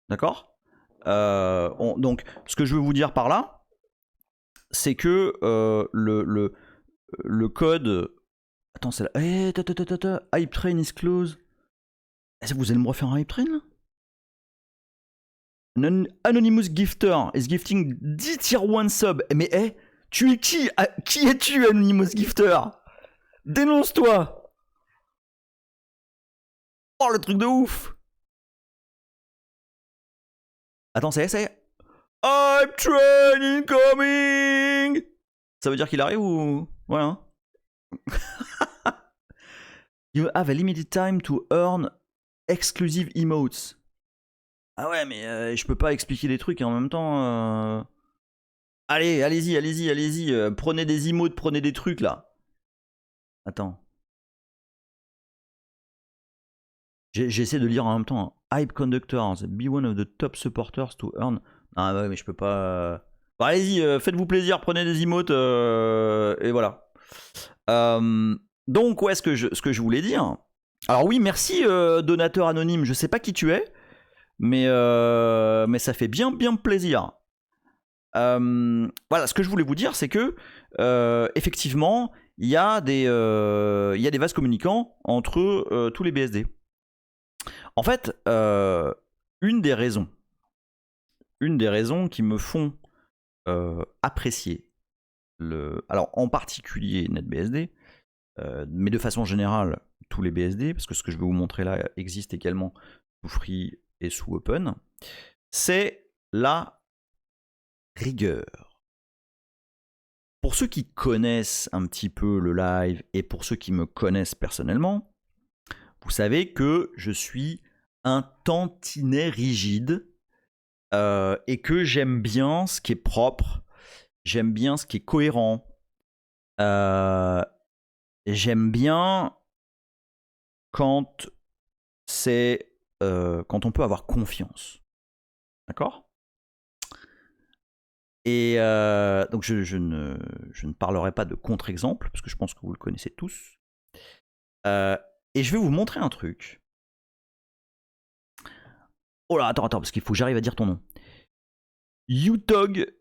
D'accord? Donc, ce que je veux vous dire par là, c'est que le code. Attends, c'est là. Hype train is close. Vous allez me refaire un hype train là? An anonymous gifter is gifting 10 tier 1 sub. Mais tu es qui? Qui es-tu, Anonymous Gifter? Dénonce-toi! Oh, le truc de ouf! Attends, ça y est. Hype train incoming! Ça veut dire qu'il arrive ou... Ouais, hein? You have a limited time to earn exclusive emotes. Ah ouais, mais je peux pas expliquer des trucs et en même temps... Allez-y. Prenez des emotes, prenez des trucs là. Attends. J'essaie de lire en même temps. Hype Conductors, be one of the top supporters to earn. Ah ouais, mais je peux pas. Bon, allez-y, faites-vous plaisir, prenez des emotes et voilà. Donc, ouais, ce que je voulais dire. Alors oui, merci donateur anonyme. Je sais pas qui tu es, mais ça fait bien plaisir. Voilà, ce que je voulais vous dire, c'est que effectivement, il y a des vases communicants entre tous les BSD. En fait, une des raisons qui me font apprécier alors en particulier NetBSD, mais de façon générale tous les BSD, parce que ce que je vais vous montrer là existe également sous Free et sous Open, c'est la rigueur. Pour ceux qui connaissent un petit peu le live et pour ceux qui me connaissent personnellement, vous savez que je suis un tantinet rigide et que j'aime bien ce qui est propre, j'aime bien ce qui est cohérent, j'aime bien quand quand on peut avoir confiance. D'accord ? Et donc je ne parlerai pas de contre-exemple, parce que je pense que vous le connaissez tous. Et je vais vous montrer un truc. Oh là, attends, parce qu'il faut que j'arrive à dire ton nom. Yutog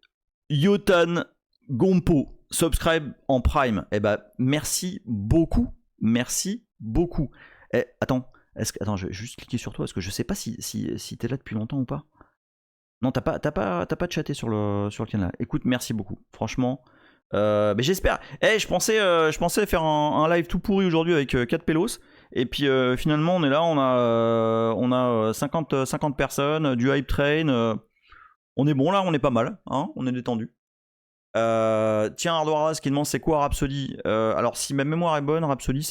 Yotan Gompo, subscribe en Prime. Eh ben, merci beaucoup. Merci beaucoup. Attends, je vais juste cliquer sur toi, parce que je sais pas si t'es là depuis longtemps ou pas. Non, t'as pas chatté sur le canal. Écoute, merci beaucoup. Franchement, mais j'espère. Je pensais faire un live tout pourri aujourd'hui avec 4 pélos. Et puis finalement, on est là, on a 50 personnes, du hype train. On est bon là, on est pas mal, hein, on est détendu. Tiens, Ardoiras qui demande c'est quoi Rhapsody. Alors si ma mémoire est bonne, Rhapsody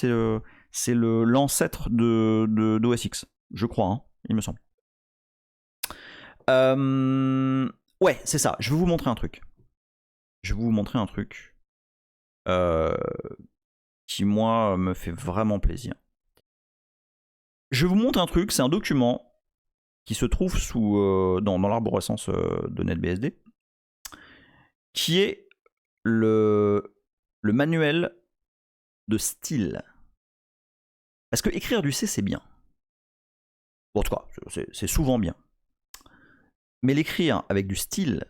c'est l'ancêtre d'OS X, je crois, hein, il me semble. Ouais, c'est ça. Je vais vous montrer un truc. Qui, moi, me fait vraiment plaisir. Je vous montre un truc, c'est un document qui se trouve dans l'arborescence de NetBSD, qui est le manuel de style. Parce que écrire du C, c'est bien. Bon, en tout cas, c'est souvent bien. Mais l'écrire avec du style,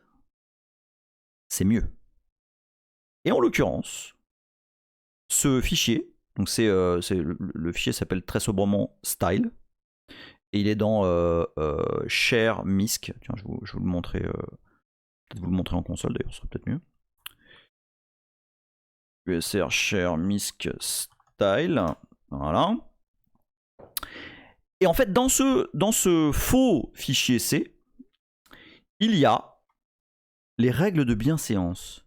c'est mieux. Et en l'occurrence, ce fichier, donc le fichier s'appelle très sobrement style, et il est dans share misc. Tiens, je vais vous le montrer. Peut-être vous le montrer en console d'ailleurs, ce serait peut-être mieux. USR share misc style, voilà. Et en fait, dans ce faux fichier C, il y a les règles de bienséance.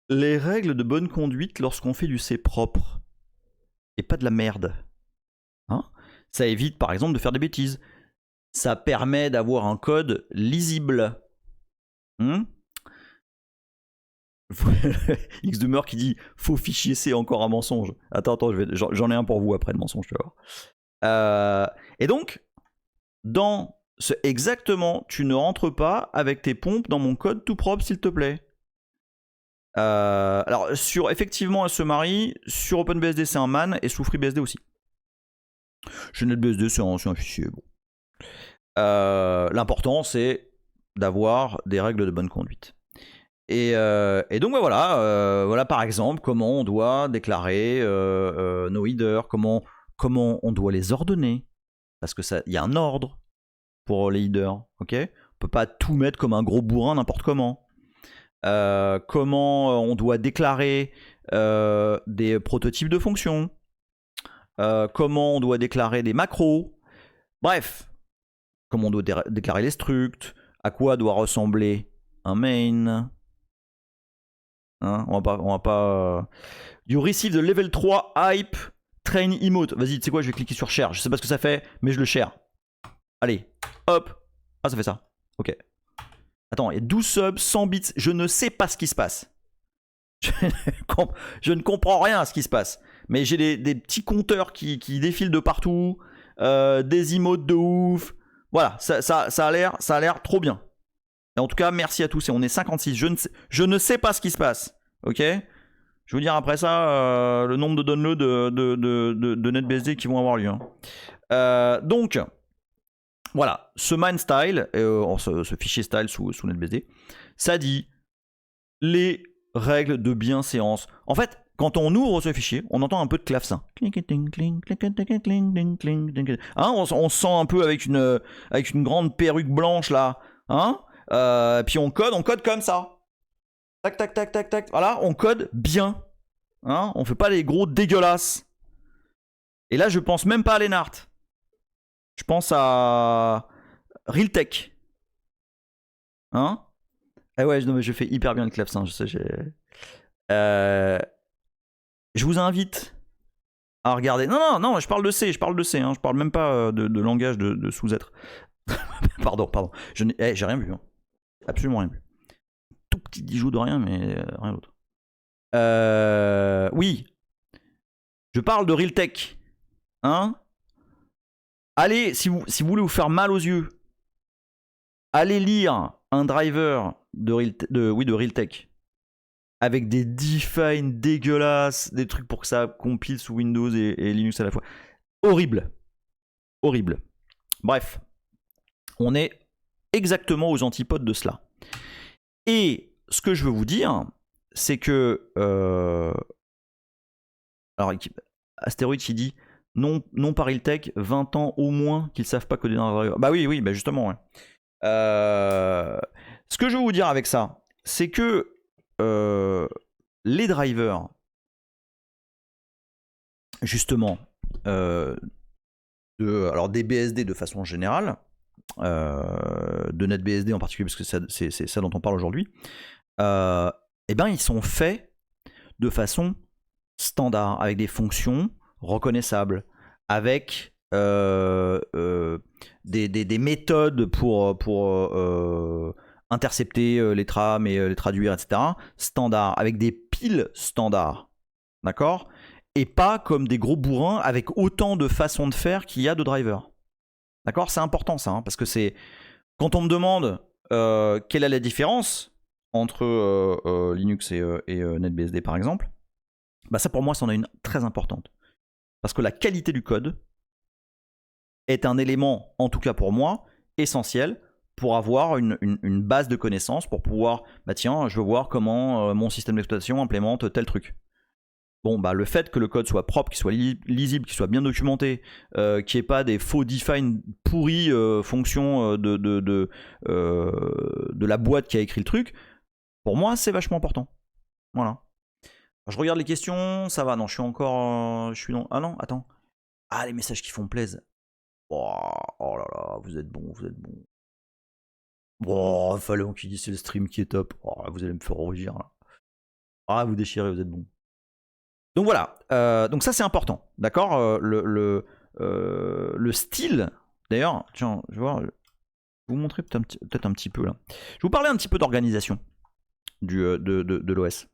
Les règles de bonne conduite lorsqu'on fait du C propre. Et pas de la merde. Hein ? Ça évite par exemple de faire des bêtises. Ça permet d'avoir un code lisible. Xdoomer qui dit faux fichier C, encore un mensonge. Attends, j'en ai un pour vous après de mensonge, tu vas voir. Et donc, exactement, tu ne rentres pas avec tes pompes dans mon code tout propre, s'il te plaît. Alors, effectivement, elle se marie. Sur OpenBSD, c'est un man. Et sous FreeBSD aussi. Chez NetBSD, c'est un fichier. Bon. L'important, c'est d'avoir des règles de bonne conduite. Et donc, voilà, par exemple, comment on doit déclarer nos headers, comment on doit les ordonner. Parce que il y a un ordre pour les headers. Ok ? On peut pas tout mettre comme un gros bourrin n'importe comment. Comment on doit déclarer des prototypes de fonctions, comment on doit déclarer des macros, bref, comment on doit déclarer les structs, à quoi doit ressembler un main. Hein, on va pas. You receive the level 3 hype train emote. Vas-y, tu sais quoi, je vais cliquer sur share. Je sais pas ce que ça fait, mais je le share. Allez, hop. Ah, ça fait ça. Ok. Attends, il y a 12 subs, 100 bits, je ne sais pas ce qui se passe. Je ne comprends rien à ce qui se passe. Mais j'ai des petits compteurs qui défilent de partout, des emotes de ouf. Voilà, ça a l'air trop bien. Et en tout cas, merci à tous. Et on est 56. Je ne sais pas ce qui se passe. Ok ? Je vais vous dire après ça le nombre de downloads de NetBSD qui vont avoir lieu. Donc, voilà, ce mine style, ce fichier style sous NetBSD, ça dit les règles de bienséance. En fait, quand on ouvre ce fichier, on entend un peu de clavecin. Hein, on se sent un peu avec une grande perruque blanche là. Hein, puis on code comme ça. Tac, tac, tac, tac, tac. Voilà, on code bien. Hein, on fait pas les gros dégueulasses. Et là, je pense même pas à Lennart. Je pense à Realtek. Hein? Ah ouais, non, mais je fais hyper bien le clavecin, je sais. Je vous invite à regarder. Non, je parle de C, hein, je parle même pas de langage de sous-être. pardon. J'ai rien vu. Hein. Absolument rien vu. Tout petit bijou de rien, mais rien d'autre. Oui. Je parle de Realtek. Hein? Allez, si vous voulez vous faire mal aux yeux, allez lire un driver de Realtek avec des define dégueulasses, des trucs pour que ça compile sous Windows et Linux à la fois. Horrible. Bref, on est exactement aux antipodes de cela. Et ce que je veux vous dire, c'est que alors Astéroïde qui dit non par Realtek, 20 ans au moins qu'ils savent pas coder dans un driver. Bah oui, bah justement. Ouais. Ce que je veux vous dire avec ça, c'est que les drivers, justement, alors des BSD de façon générale, de NetBSD en particulier, parce que c'est ça dont on parle aujourd'hui, eh ben ils sont faits de façon standard, avec des fonctions reconnaissables, avec des méthodes pour intercepter les trames et les traduire, etc. Standard, avec des piles standards, d'accord? Et pas comme des gros bourrins avec autant de façons de faire qu'il y a de drivers. D'accord? C'est important ça, hein, parce que c'est... Quand on me demande quelle est la différence entre Linux et NetBSD par exemple, bah ça pour moi c'en est une très importante. Parce que la qualité du code est un élément, en tout cas pour moi, essentiel pour avoir une base de connaissances, pour pouvoir, bah tiens, je veux voir comment mon système d'exploitation implémente tel truc. Bon, bah le fait que le code soit propre, qu'il soit lisible, qu'il soit bien documenté, qu'il n'y ait pas des faux define pourris fonction de la boîte qui a écrit le truc, pour moi, c'est vachement important. Voilà. Alors, je regarde les questions, ça va, non, je suis encore... Ah non, attends. Ah, les messages qui font plaisir. Oh là là, vous êtes bon. Bon, Fallon qui dit c'est le stream qui est top. Oh, vous allez me faire rougir là. Ah, vous déchirez, vous êtes bon. Donc voilà, donc ça c'est important, d'accord, le style, d'ailleurs, tiens, je vais vous montrer peut-être un petit peu là. Je vais vous parler un petit peu d'organisation de l'OS.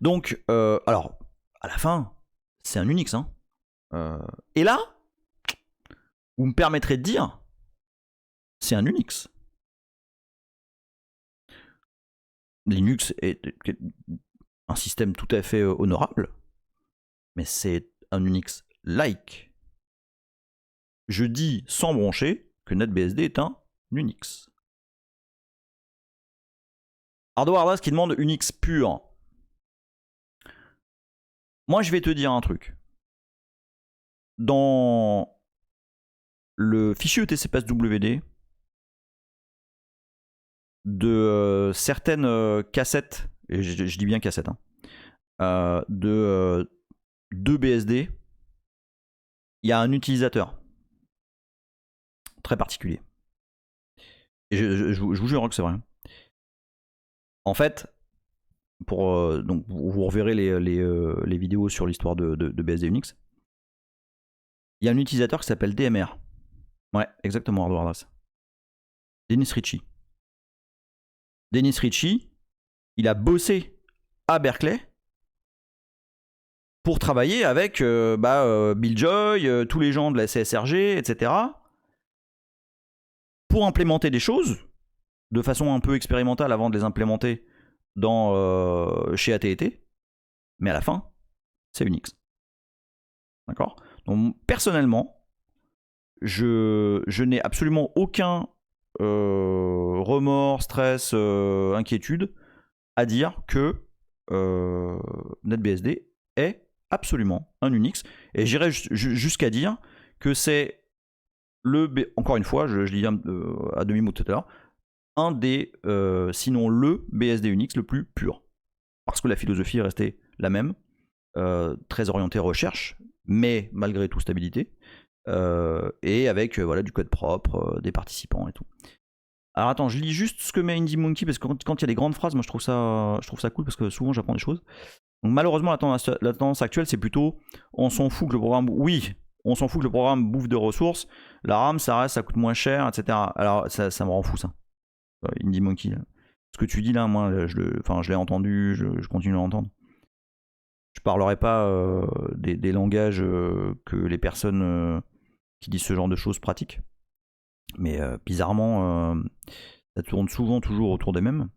Donc, alors, à la fin, c'est un Unix, hein. Et là, vous me permettrez de dire, c'est un Unix. Linux est un système tout à fait honorable, mais c'est un Unix-like. Je dis sans broncher que NetBSD est un Unix. Ardoardas qui demande Unix pur. Moi, je vais te dire un truc. Dans le fichier ETCPassWD de certaines cassettes, et je dis bien cassettes, hein, de BSD, il y a un utilisateur très particulier. Et je vous jure que c'est vrai. En fait, donc vous reverrez les vidéos sur l'histoire de BSD Unix. Il y a un utilisateur qui s'appelle DMR. Ouais, exactement, Ardoardas. Dennis Ritchie. Dennis Ritchie, il a bossé à Berkeley pour travailler avec Bill Joy, tous les gens de la CSRG, etc. pour implémenter des choses de façon un peu expérimentale avant de les implémenter chez AT&T. mais à la fin, c'est Unix. D'accord? Donc, personnellement, je n'ai absolument aucun remords, stress, inquiétude à dire que NetBSD est absolument un Unix. Et j'irais jusqu'à dire que c'est encore une fois, je dis à demi-mot tout à l'heure, un des, sinon le BSD Unix le plus pur. Parce que la philosophie est restée la même, très orientée recherche, mais malgré tout stabilité, et avec voilà, du code propre, des participants et tout. Alors attends, je lis juste ce que met Indie Monkey, parce que quand il y a des grandes phrases, moi je trouve ça cool, parce que souvent j'apprends des choses. Donc malheureusement, la tendance actuelle, c'est plutôt, on s'en fout que le programme... Oui, on s'en fout que le programme bouffe de ressources, la RAM, ça coûte moins cher, etc. Alors ça me rend fou, ça. Indie Monkey, là. Ce que tu dis là, moi, je l'ai entendu, je continue à l'entendre. Je parlerai pas des langages que les personnes qui disent ce genre de choses pratiquent. Mais bizarrement, ça tourne souvent toujours autour des mêmes.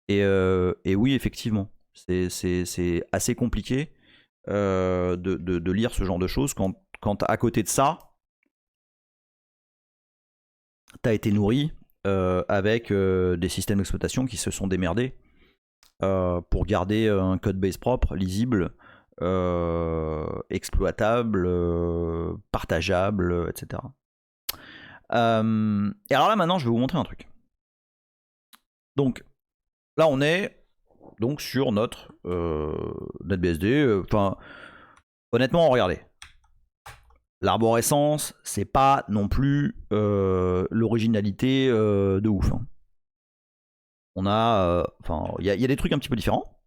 Et oui, effectivement, c'est assez compliqué de lire ce genre de choses quand à côté de ça, t'as été nourri avec des systèmes d'exploitation qui se sont démerdés pour garder un code base propre, lisible, exploitable, partageable, etc. Et alors là maintenant je vais vous montrer un truc. Donc là on est donc sur notre NetBSD. Enfin honnêtement regardez. L'arborescence, c'est pas non plus l'originalité de ouf. Hein. On a, il y a des trucs un petit peu différents.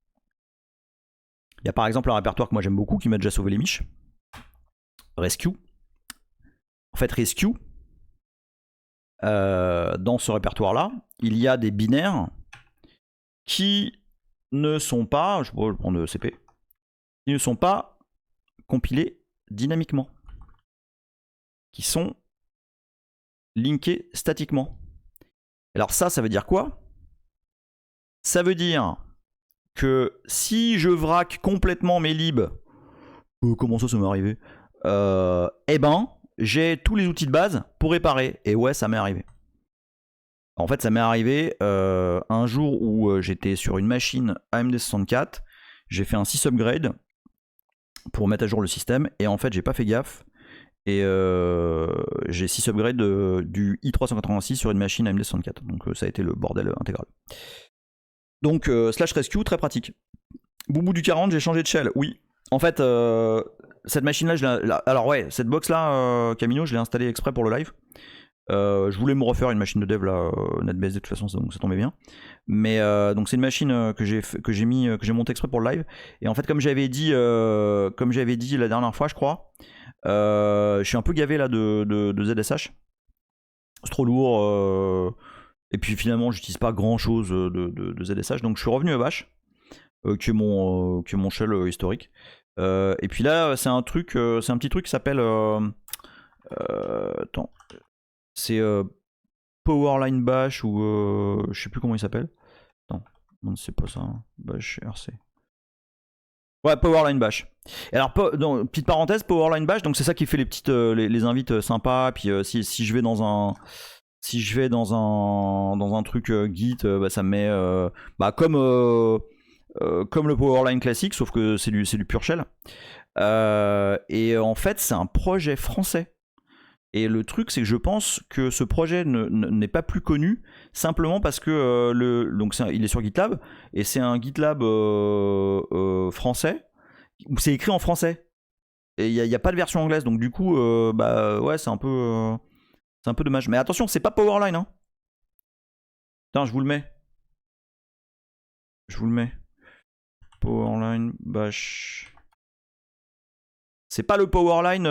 Il y a par exemple un répertoire que moi j'aime beaucoup qui m'a déjà sauvé les miches. Rescue. En fait, Rescue, dans ce répertoire-là, il y a des binaires qui ne sont pas, je vais prendre le CP, qui ne sont pas compilés dynamiquement, qui sont linkés statiquement. Alors ça veut dire quoi? Ça veut dire que si je vrac complètement mes libs, comment ça m'est arrivé, eh ben, j'ai tous les outils de base pour réparer. Et ouais, ça m'est arrivé. En fait, ça m'est arrivé un jour où j'étais sur une machine AMD 64, j'ai fait un sysupgrade pour mettre à jour le système, et en fait, j'ai pas fait gaffe, et j'ai sysupgrade du i386 sur une machine AMD 64. Donc ça a été le bordel intégral. Donc slash rescue, très pratique. Boubou du 40, j'ai changé de shell. Oui. En fait, cette machine-là, alors ouais, cette box-là, Camino, je l'ai installée exprès pour le live. Je voulais me refaire une machine de dev là, NetBSD de toute façon, donc ça tombait bien. Mais donc c'est une machine que j'ai montée exprès pour le live. Et en fait, comme j'avais dit la dernière fois, je crois, je suis un peu gavé là de ZSH. C'est trop lourd. Et puis finalement, j'utilise pas grand chose de ZSH, donc je suis revenu à Bash, qui est mon shell historique. Et puis là, c'est un petit truc qui s'appelle. Attends. C'est Powerline Bash ou je sais plus comment il s'appelle. Non, c'est pas ça. Hein. Bash RC. Ouais, Powerline Bash. Et alors, petite parenthèse, Powerline Bash, donc c'est ça qui fait les petites, les invites sympas. Puis si je vais dans un truc Git, bah, ça me met comme le Powerline classique, sauf que c'est du pure shell. Et en fait, c'est un projet français. Et le truc, c'est que je pense que ce projet n'est pas plus connu simplement parce que il est sur GitLab, et c'est un GitLab français où c'est écrit en français. Et il n'y a pas de version anglaise, donc du coup, ouais, c'est un peu dommage. Mais attention, c'est pas Powerline. Hein. Putain, je vous le mets. Powerline Bash. C'est pas le Powerline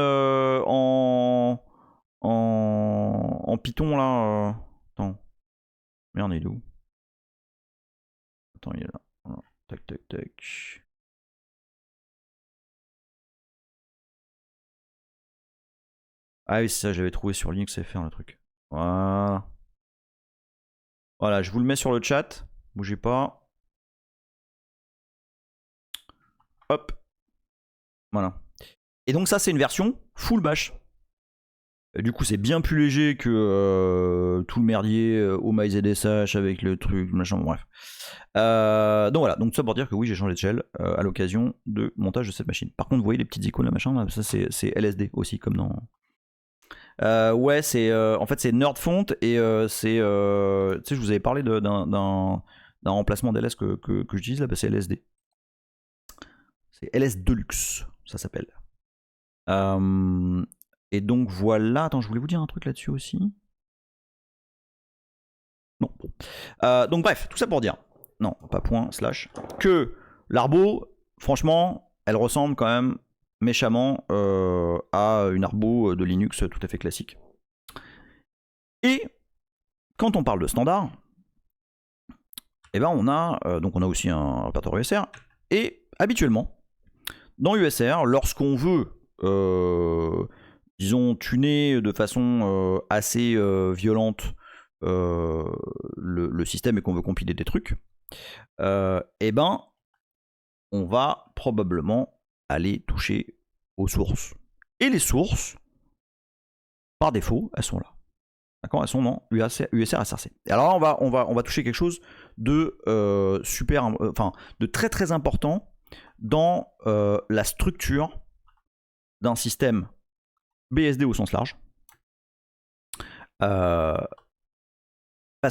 en Python là. Attends. Merde, il est où? Attends, il est là. Voilà. Tac, tac, tac. Ah oui, c'est ça, j'avais trouvé sur Linux FR le truc. Voilà. Voilà, je vous le mets sur le chat. Bougez pas. Hop. Voilà. Et donc ça, c'est une version full bash. Du coup, c'est bien plus léger que tout le merdier au MyZSH avec le truc, machin, bref. Donc voilà, donc ça pour dire que oui, j'ai changé de shell à l'occasion de montage de cette machine. Par contre, vous voyez les petites icônes là, machin, là, ça c'est LSD aussi, comme dans. Ouais, c'est en fait c'est NerdFont et c'est. Tu sais, je vous avais parlé d'un remplacement d'LS que j'utilise là, bah, c'est LSD. C'est LS Deluxe, ça s'appelle. Et donc voilà, attends, je voulais vous dire un truc là-dessus aussi. Non, bon. Donc bref, tout ça pour dire, non, pas point, slash, que l'Arbo, franchement, elle ressemble quand même méchamment à une Arbo de Linux tout à fait classique. Et quand on parle de standard, eh ben on a aussi un répertoire USR, et habituellement, dans USR, lorsqu'on veut disons, tuner de façon assez violente le système et qu'on veut compiler des trucs, eh ben, on va probablement aller toucher aux sources. Et les sources, par défaut, elles sont là. D'accord, elles sont dans USR SRC. Et alors là, on va toucher quelque chose de de très très important dans la structure d'un système BSD au sens large. Parce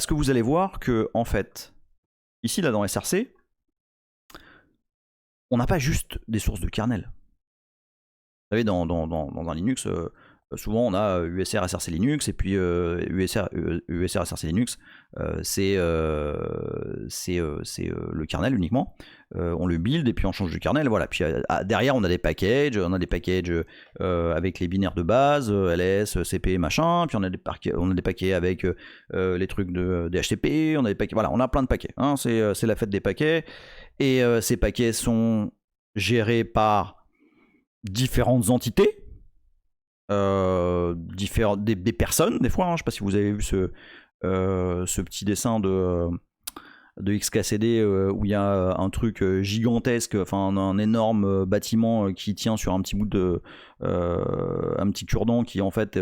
que vous allez voir que, en fait, ici, là, dans SRC, on n'a pas juste des sources de kernel. Vous savez, dans un Linux, souvent on a USR SRC Linux, et puis USR SRC Linux, c'est le kernel uniquement. On le build et puis on change de kernel, voilà. Puis derrière on a des packages, avec les binaires de base, ls, cp, machin. Puis on a des paquets avec les trucs de DHCP, on a des paquets, voilà, on a plein de paquets. Hein, c'est la fête des paquets, et ces paquets sont gérés par différentes entités, des personnes des fois, hein. Je sais pas si vous avez vu ce petit dessin de XKCD où il y a un truc gigantesque, enfin un énorme bâtiment qui tient sur un petit bout de un petit cure-dent qui en fait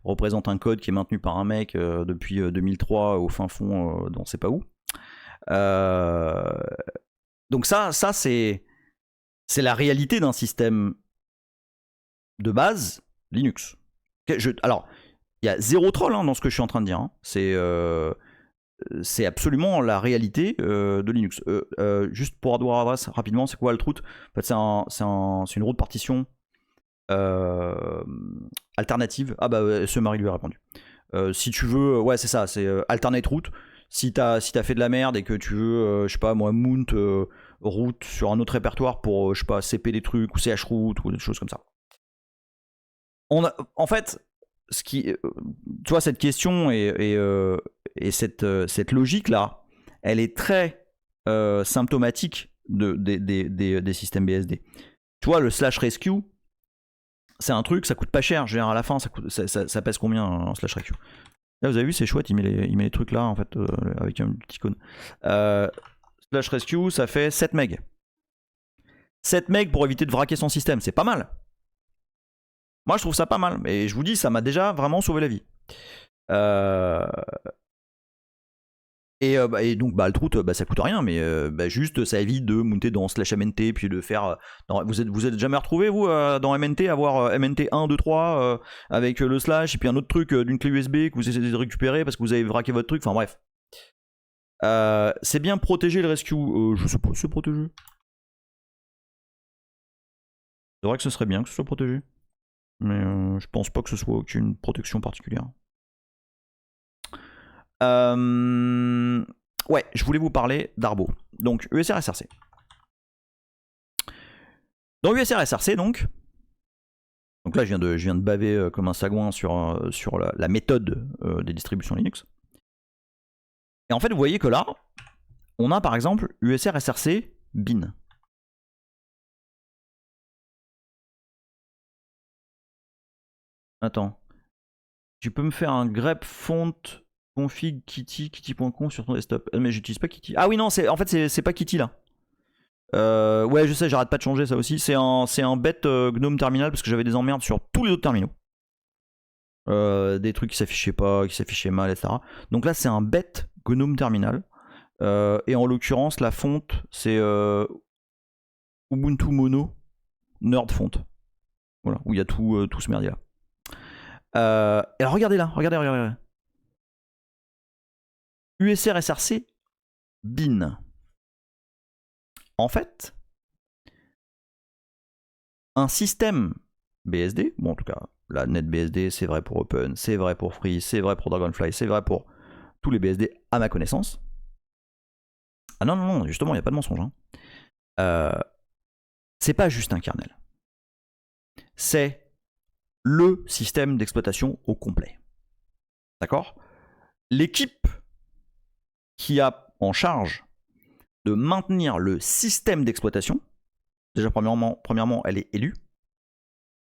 représente un code qui est maintenu par un mec depuis 2003 au fin fond d'on sait pas où. Donc ça c'est la réalité d'un système de base Linux. Alors, il y a zéro troll dans ce que je suis en train de dire. Hein. C'est absolument la réalité de Linux. Juste pour hardware address rapidement, c'est quoi Altroot? En fait, c'est une route partition alternative. Ah bah, ce Marie lui a répondu. Si tu veux, ouais, c'est ça, c'est alternate route. Si t'as fait de la merde et que tu veux, je sais pas moi, mount route sur un autre répertoire pour, je sais pas, CP des trucs ou CH route ou des choses comme ça. En fait, tu vois, cette question et cette logique-là, elle est très symptomatique des systèmes BSD. Tu vois, le /rescue, c'est un truc, ça coûte pas cher. Je veux dire, à la fin, ça pèse combien un /rescue? Là, vous avez vu, c'est chouette, il met les trucs là, en fait, avec une petite icône. /rescue, ça fait 7 MB. 7 MB pour éviter de vraquer son système, c'est pas mal. Moi, je trouve ça pas mal. Et je vous dis, ça m'a déjà vraiment sauvé la vie. Et donc, Altroot, ça coûte rien, mais juste, ça évite de monter dans /mnt, puis de faire. Vous êtes jamais retrouvé, vous, dans MNT, avoir MNT 1, 2, 3, avec le slash, et puis un autre truc d'une clé USB que vous essayez de récupérer parce que vous avez vraqué votre truc. Enfin, bref. C'est bien protéger le rescue. Je sais pas si c'est protégé. C'est vrai que ce serait bien que ce soit protégé. Mais je pense pas que ce soit une protection particulière. Ouais, je voulais vous parler d'Arbo. Donc, USR SRC. Dans USR SRC, donc là, je viens de baver comme un sagouin sur la méthode des distributions Linux. Et en fait, vous voyez que là, on a par exemple USR SRC bin. Attends. Tu peux me faire un grep font config kitty.conf sur ton desktop. Mais j'utilise pas Kitty. Ah oui, non, en fait, c'est pas Kitty là. Ouais, je sais, j'arrête pas de changer ça aussi. C'est un bête GNOME terminal parce que j'avais des emmerdes sur tous les autres terminaux. Des trucs qui s'affichaient pas, qui s'affichaient mal, etc. Donc là, c'est un bête GNOME terminal. Et en l'occurrence, la fonte, c'est Ubuntu Mono Nerd Font. Voilà, où il y a tout ce merdier là. Et alors regardez là, regardez. USR SRC bin. En fait, un système BSD, bon en tout cas la NetBSD c'est vrai pour Open, c'est vrai pour Free, c'est vrai pour Dragonfly, c'est vrai pour tous les BSD à ma connaissance. Ah non, justement il n'y a pas de mensonge. C'est pas juste un kernel. C'est le système d'exploitation au complet. D'accord? L'équipe qui a en charge de maintenir le système d'exploitation, déjà premièrement elle est élue.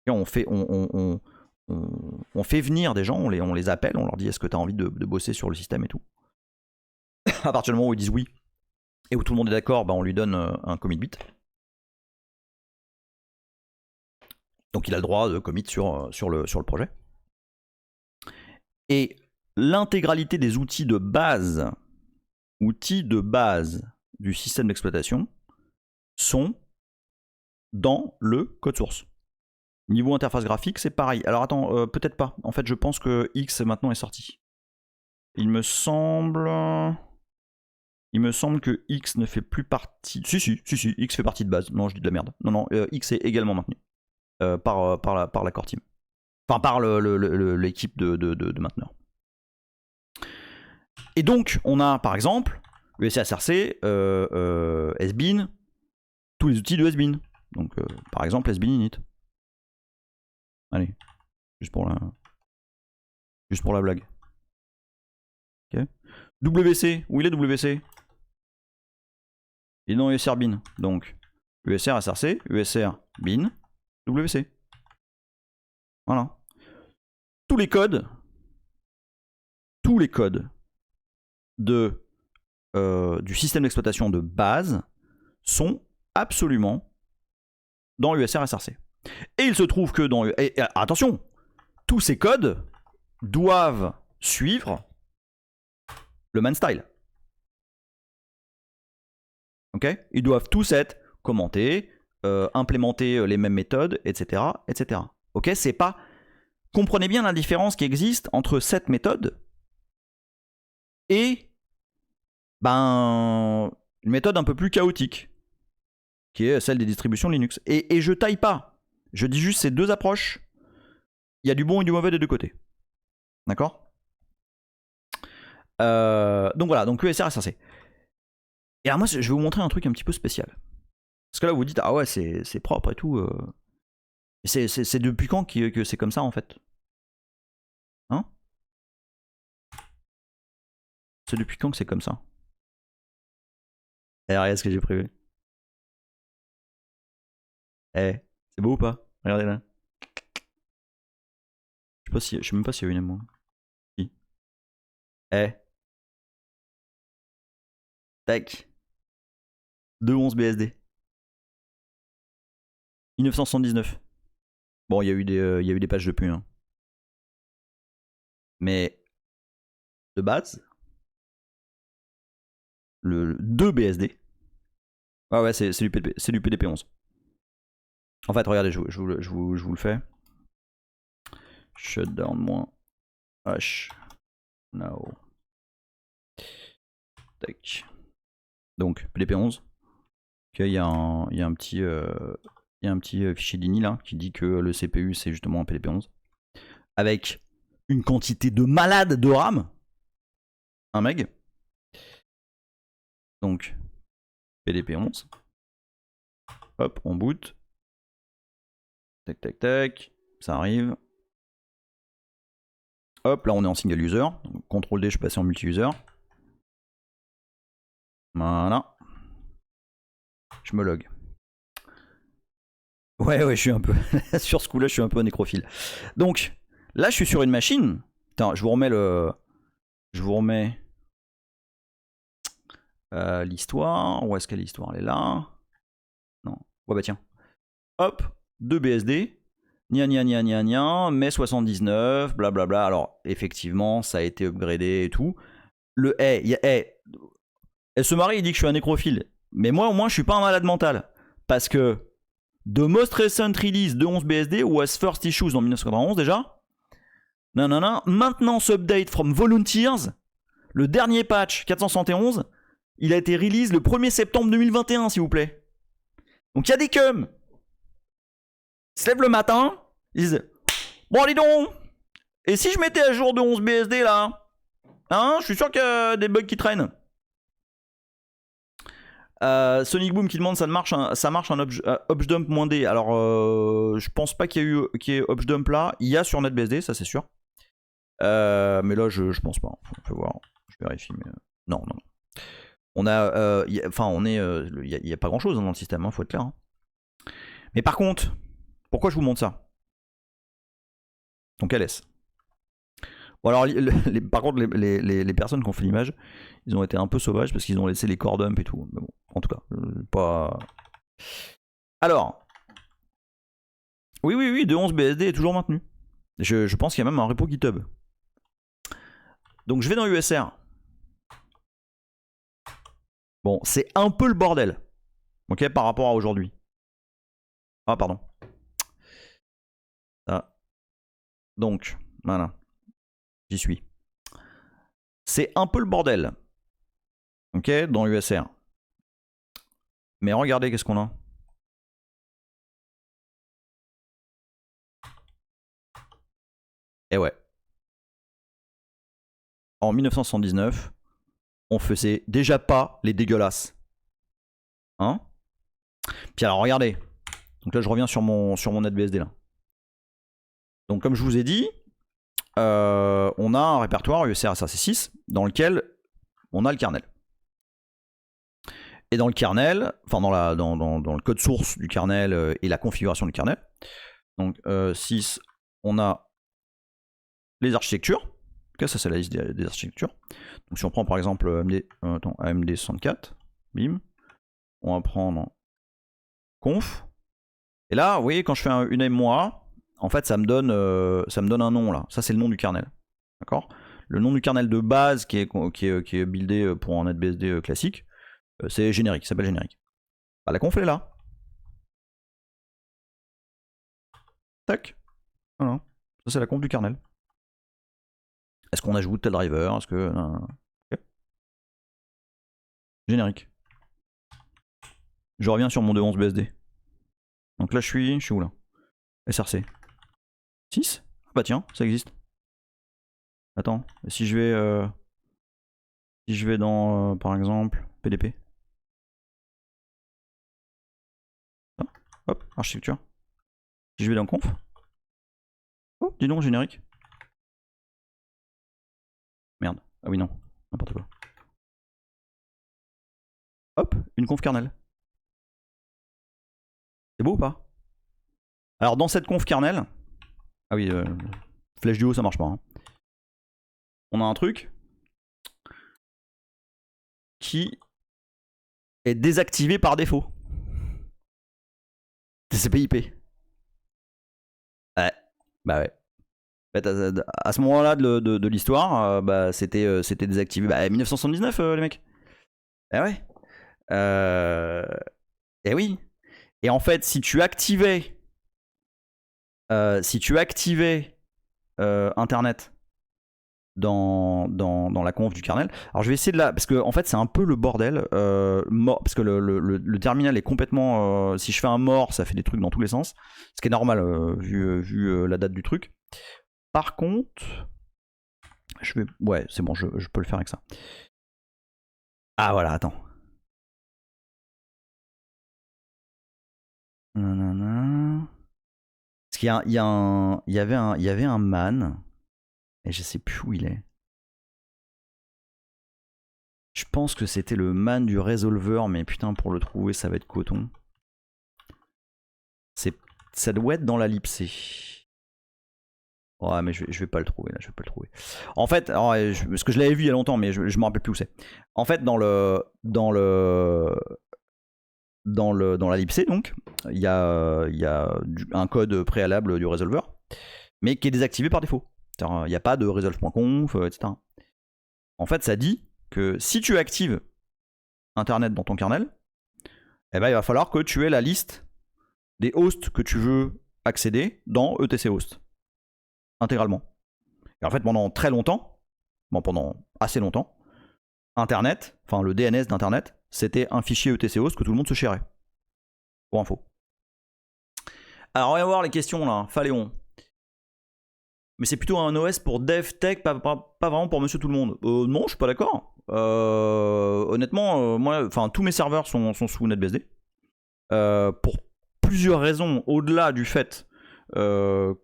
Et on fait venir des gens, on les appelle, on leur dit est-ce que tu as envie de bosser sur le système et tout. À partir du moment où ils disent oui et où tout le monde est d'accord, bah on lui donne un commit bit. Donc il a le droit de commit sur le projet. Et l'intégralité des outils de base du système d'exploitation sont dans le code source. Niveau interface graphique, c'est pareil. Alors attends, peut-être pas. En fait, je pense que X maintenant est sorti. Il me semble que X ne fait plus partie. Si, X fait partie de base. Non, je dis de la merde. Non, X est également maintenu par la core team. Enfin, par l'équipe de mainteneurs. Et donc, on a par exemple USRC, SBIN, tous les outils de SBIN. Donc, par exemple, SBIN init. Allez, juste pour la blague. Ok. WC, où il est WC? Il est dans USR bin. Donc, USR SRC, USR bin, WC. Voilà. Tous les codes du système d'exploitation de base sont absolument dans USR SRC. Et il se trouve que dans... Et attention, tous ces codes doivent suivre le man style. Ok? Ils doivent tous être commentés, implémenter les mêmes méthodes, etc. etc. Ok? C'est pas... Comprenez bien la différence qui existe entre cette méthode et une méthode un peu plus chaotique, qui est celle des distributions Linux. Et je taille pas. Je dis juste ces deux approches. Il y a du bon et du mauvais des deux côtés. D'accord? Donc voilà, donc USR SRC. Et alors moi, je vais vous montrer un truc un petit peu spécial. Parce que là, vous dites, ah ouais, c'est propre et tout. C'est depuis quand que c'est comme ça, en fait? Hein? C'est depuis quand que c'est comme ça? Et regarde ce que j'ai prévu. C'est beau ou pas? Regardez là. Je sais même pas s'il y a une moi. Si. Tac. 2.11 BSD. 1979. Bon, il y a eu des pages depuis. Hein. Mais de base, le 2 BSD. Ah ouais, c'est du PDP-11. En fait, regardez, je vous le fais. Shutdown -h now. Tac. Donc, PDP-11. Okay, il y a un petit fichier d'ini là qui dit que le CPU c'est justement un PDP-11 avec une quantité de malade de RAM, 1 meg. Donc PDP-11. Hop, on boot. Tac, ça arrive. Hop, là on est en single user. CTRL D, je suis passé en multi-user. Voilà. Je me log. Ouais, je suis un peu. Sur ce coup-là, je suis un peu un nécrophile. Donc, là, je suis sur une machine. Attends, je vous remets l'histoire. Où est-ce qu'elle est l'histoire? Elle est là. Ouais, bah tiens. Hop, 2 BSD. Mai 79, blablabla. Alors, effectivement, ça a été upgradé et tout. Elle se marie, il dit que je suis un nécrophile. Mais moi, au moins, je suis pas un malade mental. Parce que The Most Recent Release de 11 BSD was first issues en 1991 déjà. Nanana. Maintenance update from Volunteers. Le dernier patch 471, il a été release le 1er septembre 2021, s'il vous plaît. Donc il y a des cums. Ils se lèvent le matin, ils disent bon, allez donc. Et si je mettais à jour de 11 BSD là, hein, je suis sûr qu'il y a des bugs qui traînent. Sonic Boom qui demande ça marche un Upjdump -D. Alors je pense pas qu'il y ait Upjdump là. Il y a sur NetBSD, ça c'est sûr. Mais là je pense pas. On peut voir. Je vérifie. Mais non. On a, il y a pas grand chose dans le système. Hein, faut être clair. Hein. Mais par contre, pourquoi je vous montre ça? Donc LS. Bon alors, par contre, les personnes qui ont fait l'image, ils ont été un peu sauvages parce qu'ils ont laissé les core dumps et tout. Mais bon, en tout cas, pas. Alors, oui, de 11 BSD est toujours maintenu. Je pense qu'il y a même un repo GitHub. Donc je vais dans USR. Bon, c'est un peu le bordel, ok, par rapport à aujourd'hui. Ah, pardon. Ah. Donc, voilà. J'y suis. C'est un peu le bordel. Ok, dans USR. Mais regardez qu'est-ce qu'on a. Et ouais. En 1979, on faisait déjà pas les dégueulasses. Hein? Puis alors regardez. Donc là je reviens sur mon NetBSD là. Donc comme je vous ai dit, on a un répertoire USR SRC6 dans lequel on a le kernel. Et dans le kernel, enfin dans le code source du kernel et la configuration du kernel, donc 6, on a les architectures. Ok, ça c'est la liste des architectures. Donc si on prend par exemple AMD 64, bim, on va prendre conf. Et là, vous voyez, quand je fais une aime-moi, en fait ça me donne un nom là. Ça c'est le nom du kernel. D'accord? Le nom du kernel de base qui est buildé pour un NetBSD classique, c'est générique, ça s'appelle générique. Bah, la conf elle est là. Tac. Voilà. Ça c'est la conf du kernel. Est-ce qu'on ajoute tel driver? Est-ce que. Okay. Générique. Je reviens sur mon 2.11 BSD. Donc là je suis où là? SRC. 6? Ah bah tiens, ça existe. Attends, si je vais dans par exemple PDP. Ah, hop, architecture. Si je vais dans conf. Oh, dis donc, générique. Merde. Ah oui, non. N'importe quoi. Hop, une conf kernel. C'est beau ou pas? Alors, dans cette conf kernel. Ah oui, flèche du haut, ça marche pas. Hein. On a un truc qui est désactivé par défaut. TCP/IP. Ouais. Bah ouais. À ce moment-là de l'histoire, bah, c'était désactivé. Bah, 1979, les mecs. Eh ouais. Eh oui. Et en fait, si tu activais Internet dans la conf du kernel, alors je vais essayer de la... Parce que en fait, c'est un peu le bordel. Parce que le terminal est complètement... si je fais un mort, ça fait des trucs dans tous les sens. Ce qui est normal, vu la date du truc. Par contre, je vais... Ouais, c'est bon, je peux le faire avec ça. Ah voilà, attends. Parce qu'il y avait un man, et je sais plus où il est. Je pense que c'était le man du Resolver, mais putain, pour le trouver, ça va être coton. Ça doit être dans la lipsée. Ouais, mais je vais pas le trouver là, je vais pas le trouver. En fait, alors, parce que je l'avais vu il y a longtemps, mais je me rappelle plus où c'est. En fait, dans dans la libc, donc, il y a un code préalable du resolver, mais qui est désactivé par défaut. Il n'y a pas de resolve.conf, etc. En fait, ça dit que si tu actives Internet dans ton kernel, eh ben, il va falloir que tu aies la liste des hosts que tu veux accéder dans etc host, intégralement. Et en fait, pendant très longtemps, pendant assez longtemps, Internet, enfin le DNS d'Internet, c'était un fichier etc host que tout le monde se sharait. Pour info. Alors, on va voir les questions là, Phaléon. Mais c'est plutôt un OS pour dev tech, pas vraiment pour monsieur tout le monde. Non, je suis pas d'accord. Honnêtement, moi, tous mes serveurs sont sous NetBSD. Pour plusieurs raisons, au-delà du fait que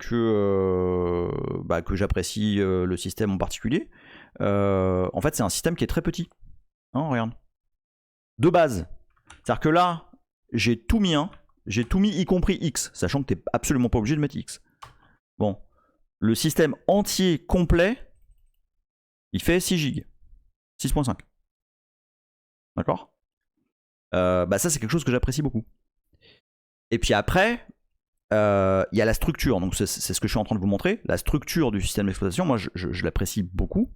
j'apprécie le système en particulier. En fait, c'est un système qui est très petit. Hein, regarde. De base. C'est-à-dire que là, j'ai tout mis, y compris X, sachant que t'es absolument pas obligé de mettre X. Bon. Le système entier complet, il fait 6 gigs. 6.5. D'accord ? Ça, c'est quelque chose que j'apprécie beaucoup. Et puis après, il y a la structure. Donc, c'est ce que je suis en train de vous montrer. La structure du système d'exploitation, moi, je l'apprécie beaucoup.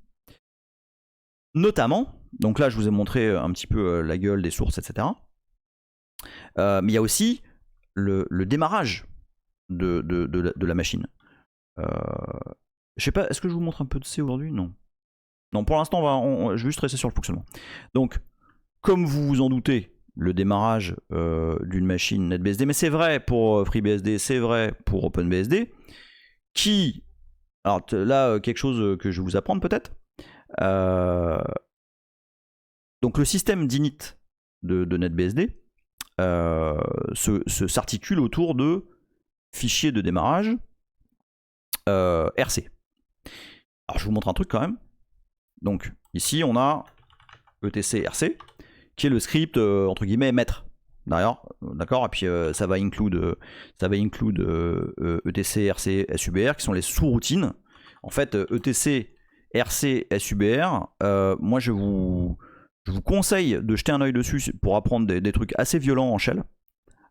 Notamment, donc là, je vous ai montré un petit peu la gueule des sources, etc. Mais il y a aussi le démarrage de la machine. Je sais pas, est-ce que je vous montre un peu de C aujourd'hui ? Non. Non, pour l'instant, je vais juste rester sur le fonctionnement. Donc, comme vous vous en doutez, le démarrage d'une machine NetBSD, mais c'est vrai pour FreeBSD, c'est vrai pour OpenBSD, qui... Alors là, quelque chose que je vais vous apprendre peut-être. Donc le système d'init de NetBSD s'articule autour de fichiers de démarrage RC. Alors je vous montre un truc quand même. Donc ici on a etc RC qui est le script entre guillemets maître. D'accord, et puis ça va include etc RC SUBR qui sont les sous-routines. En fait, etc RC SUBR, moi je vous conseille de jeter un œil dessus pour apprendre des trucs assez violents en shell.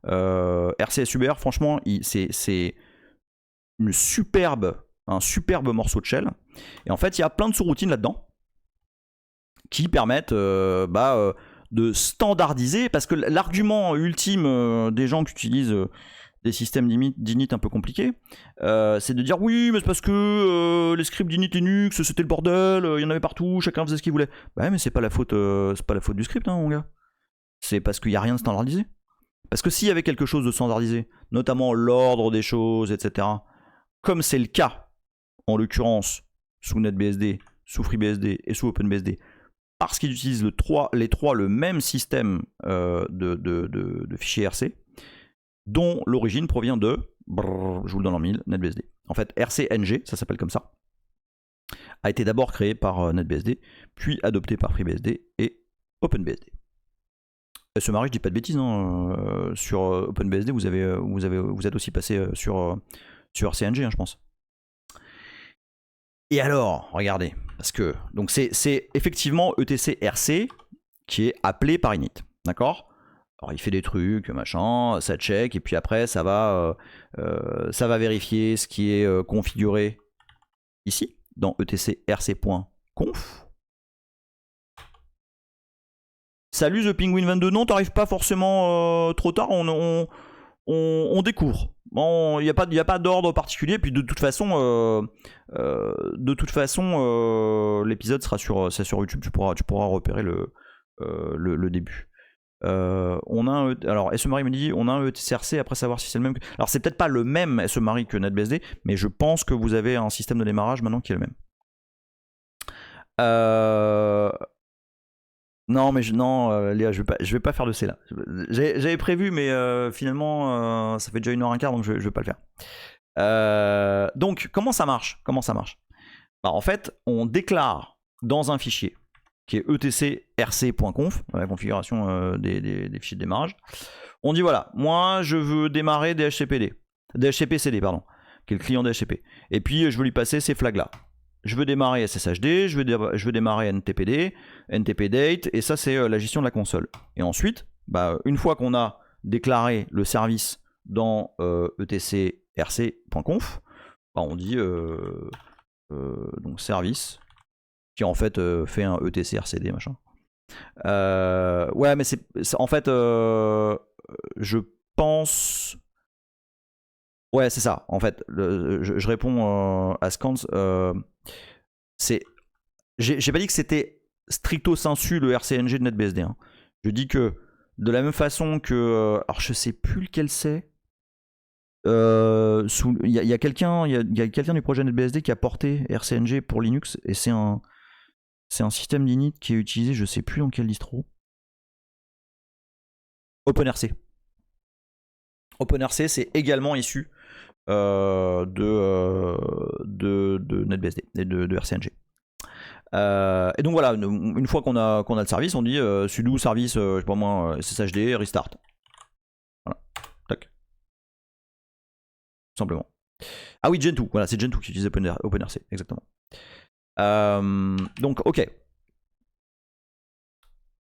RC SUBR, franchement, c'est un superbe morceau de shell. Et en fait, il y a plein de sous-routines là-dedans qui permettent de standardiser, parce que l'argument ultime des gens qui utilisent des systèmes d'init un peu compliqués, c'est de dire oui, mais c'est parce que les scripts d'init Linux, c'était le bordel, il y en avait partout, chacun faisait ce qu'il voulait. Bah mais c'est pas la faute du script, mon gars. C'est parce qu'il n'y a rien de standardisé. Parce que s'il y avait quelque chose de standardisé, notamment l'ordre des choses, etc., comme c'est le cas, en l'occurrence, sous NetBSD, sous FreeBSD et sous OpenBSD, parce qu'ils utilisent les trois le même système de fichiers RC, dont l'origine provient de, je vous le donne en mille, NetBSD. En fait, RCNG, ça s'appelle comme ça, a été d'abord créé par NetBSD, puis adopté par FreeBSD et OpenBSD. SEMARI, je dis pas de bêtises, hein, sur OpenBSD, vous êtes aussi passé sur RCNG, hein, je pense. Et alors, regardez, parce que donc c'est effectivement etc RC qui est appelé par init, d'accord ? Alors il fait des trucs, machin, ça check, et puis après ça va vérifier ce qui est configuré ici, dans etcrc.conf. Salut The Penguin 22, non, t'arrives pas forcément trop tard, on découvre. Bon, il n'y a pas d'ordre particulier, puis de toute façon, l'épisode sera sur YouTube, tu pourras repérer le début. Alors SEMARI me dit on a un ETCRC après savoir si c'est le même. Alors c'est peut-être pas le même SEMARI que NetBSD, mais je pense que vous avez un système de démarrage maintenant qui est le même. Non mais Léa, je vais pas faire de C là. J'avais prévu, mais finalement ça fait déjà 1h15, donc je vais pas le faire. Donc comment ça marche En fait, on déclare dans un fichier qui est etcrc.conf, la configuration des fichiers de démarrage. On dit voilà, moi je veux démarrer DHCPCD, qui est le client DHCP. Et puis je veux lui passer ces flags là. Je veux démarrer SSHD, je veux démarrer NTPD, NTPDate, et ça c'est la gestion de la console. Et ensuite, une fois qu'on a déclarer le service dans etcrc.conf, bah, on dit donc service qui en fait fait un etcrcd machin. Ouais, mais c'est en fait je pense. Ouais, c'est ça. En fait, je réponds à Scans. J'ai pas dit que c'était stricto sensu le RCNG de NetBSD. Hein. Je dis que de la même façon que, alors je sais plus lequel c'est. Il y a quelqu'un du projet NetBSD qui a porté RCNG pour Linux et c'est un système d'init qui est utilisé, je sais plus dans quelle distro. OpenRC. OpenRC, c'est également issu de NetBSD et de RCNG. Et donc voilà, une fois qu'on a le service, on dit sudo service, je sais pas moi, sshd restart. Voilà, tac. Tout simplement. Ah oui, Gentoo, voilà, c'est Gentoo qui utilise OpenRC, exactement. Donc, ok.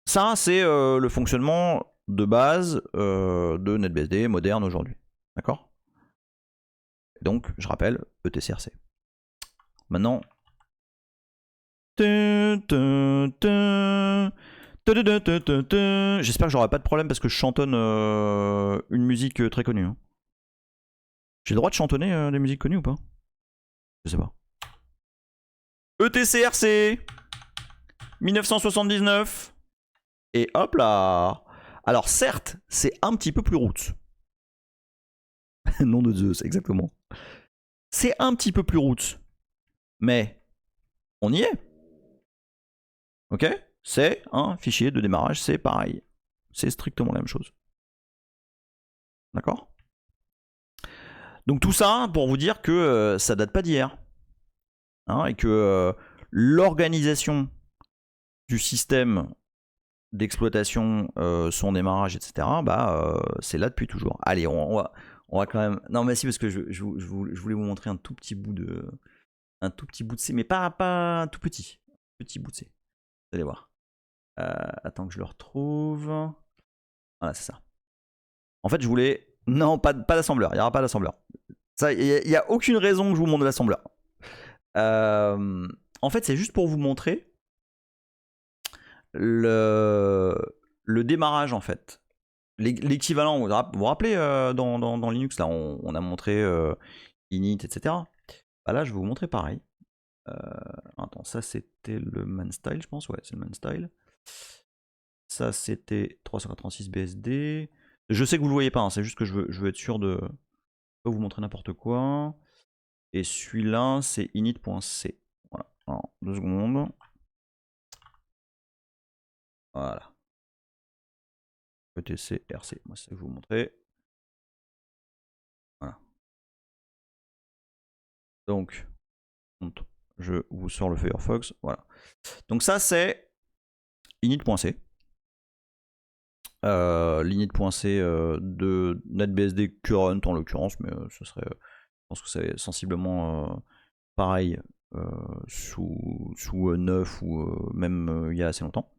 Ça, c'est le fonctionnement de base de NetBSD moderne aujourd'hui. D'accord ? Donc, je rappelle, etcrc. Maintenant. J'espère que j'aurai pas de problème parce que je chantonne une musique très connue. Hein. J'ai le droit de chantonner des musiques connues ou pas? Je sais pas. ETCRC 1979. Et hop là. Alors certes, c'est un petit peu plus roots. Nom de Zeus, exactement. C'est un petit peu plus roots. Mais on y est. Ok? C'est un fichier de démarrage, c'est pareil. C'est strictement la même chose. D'accord? Donc tout ça pour vous dire que ça date pas d'hier. Hein, et que l'organisation du système d'exploitation, son démarrage, etc., bah, c'est là depuis toujours. Allez, on va quand même... Non mais si, parce que je voulais vous montrer un tout petit bout de... Un tout petit bout de C, mais pas un tout petit. Petit bout de C. Vous allez voir. Attends que je le retrouve. Voilà, c'est ça. En fait, je voulais... Non, pas d'assembleur. Il n'y aura pas d'assembleur. Il n'y a aucune raison que je vous montre l'assembleur. En fait, c'est juste pour vous montrer le démarrage, en fait. L'équivalent, vous vous rappelez, dans Linux, là, on a montré init, etc. Bah là, je vais vous montrer pareil. Attends, ça c'était le manstyle, je pense. Ouais, c'est le manstyle. Ça c'était 386 BSD. Je sais que vous le voyez pas, hein, c'est juste que je veux être sûr de pas vous montrer n'importe quoi. Et celui-là, c'est init.c. Voilà. Alors, 2 secondes. Voilà. ETC, RC. Moi, c'est que je vous montrer. Voilà. Donc, je vous sors le Firefox. Voilà. Donc, ça, c'est init.c. L'init.c de NetBSD current en l'occurrence, mais ce serait, je pense que c'est sensiblement pareil sous 9 ou même il y a assez longtemps.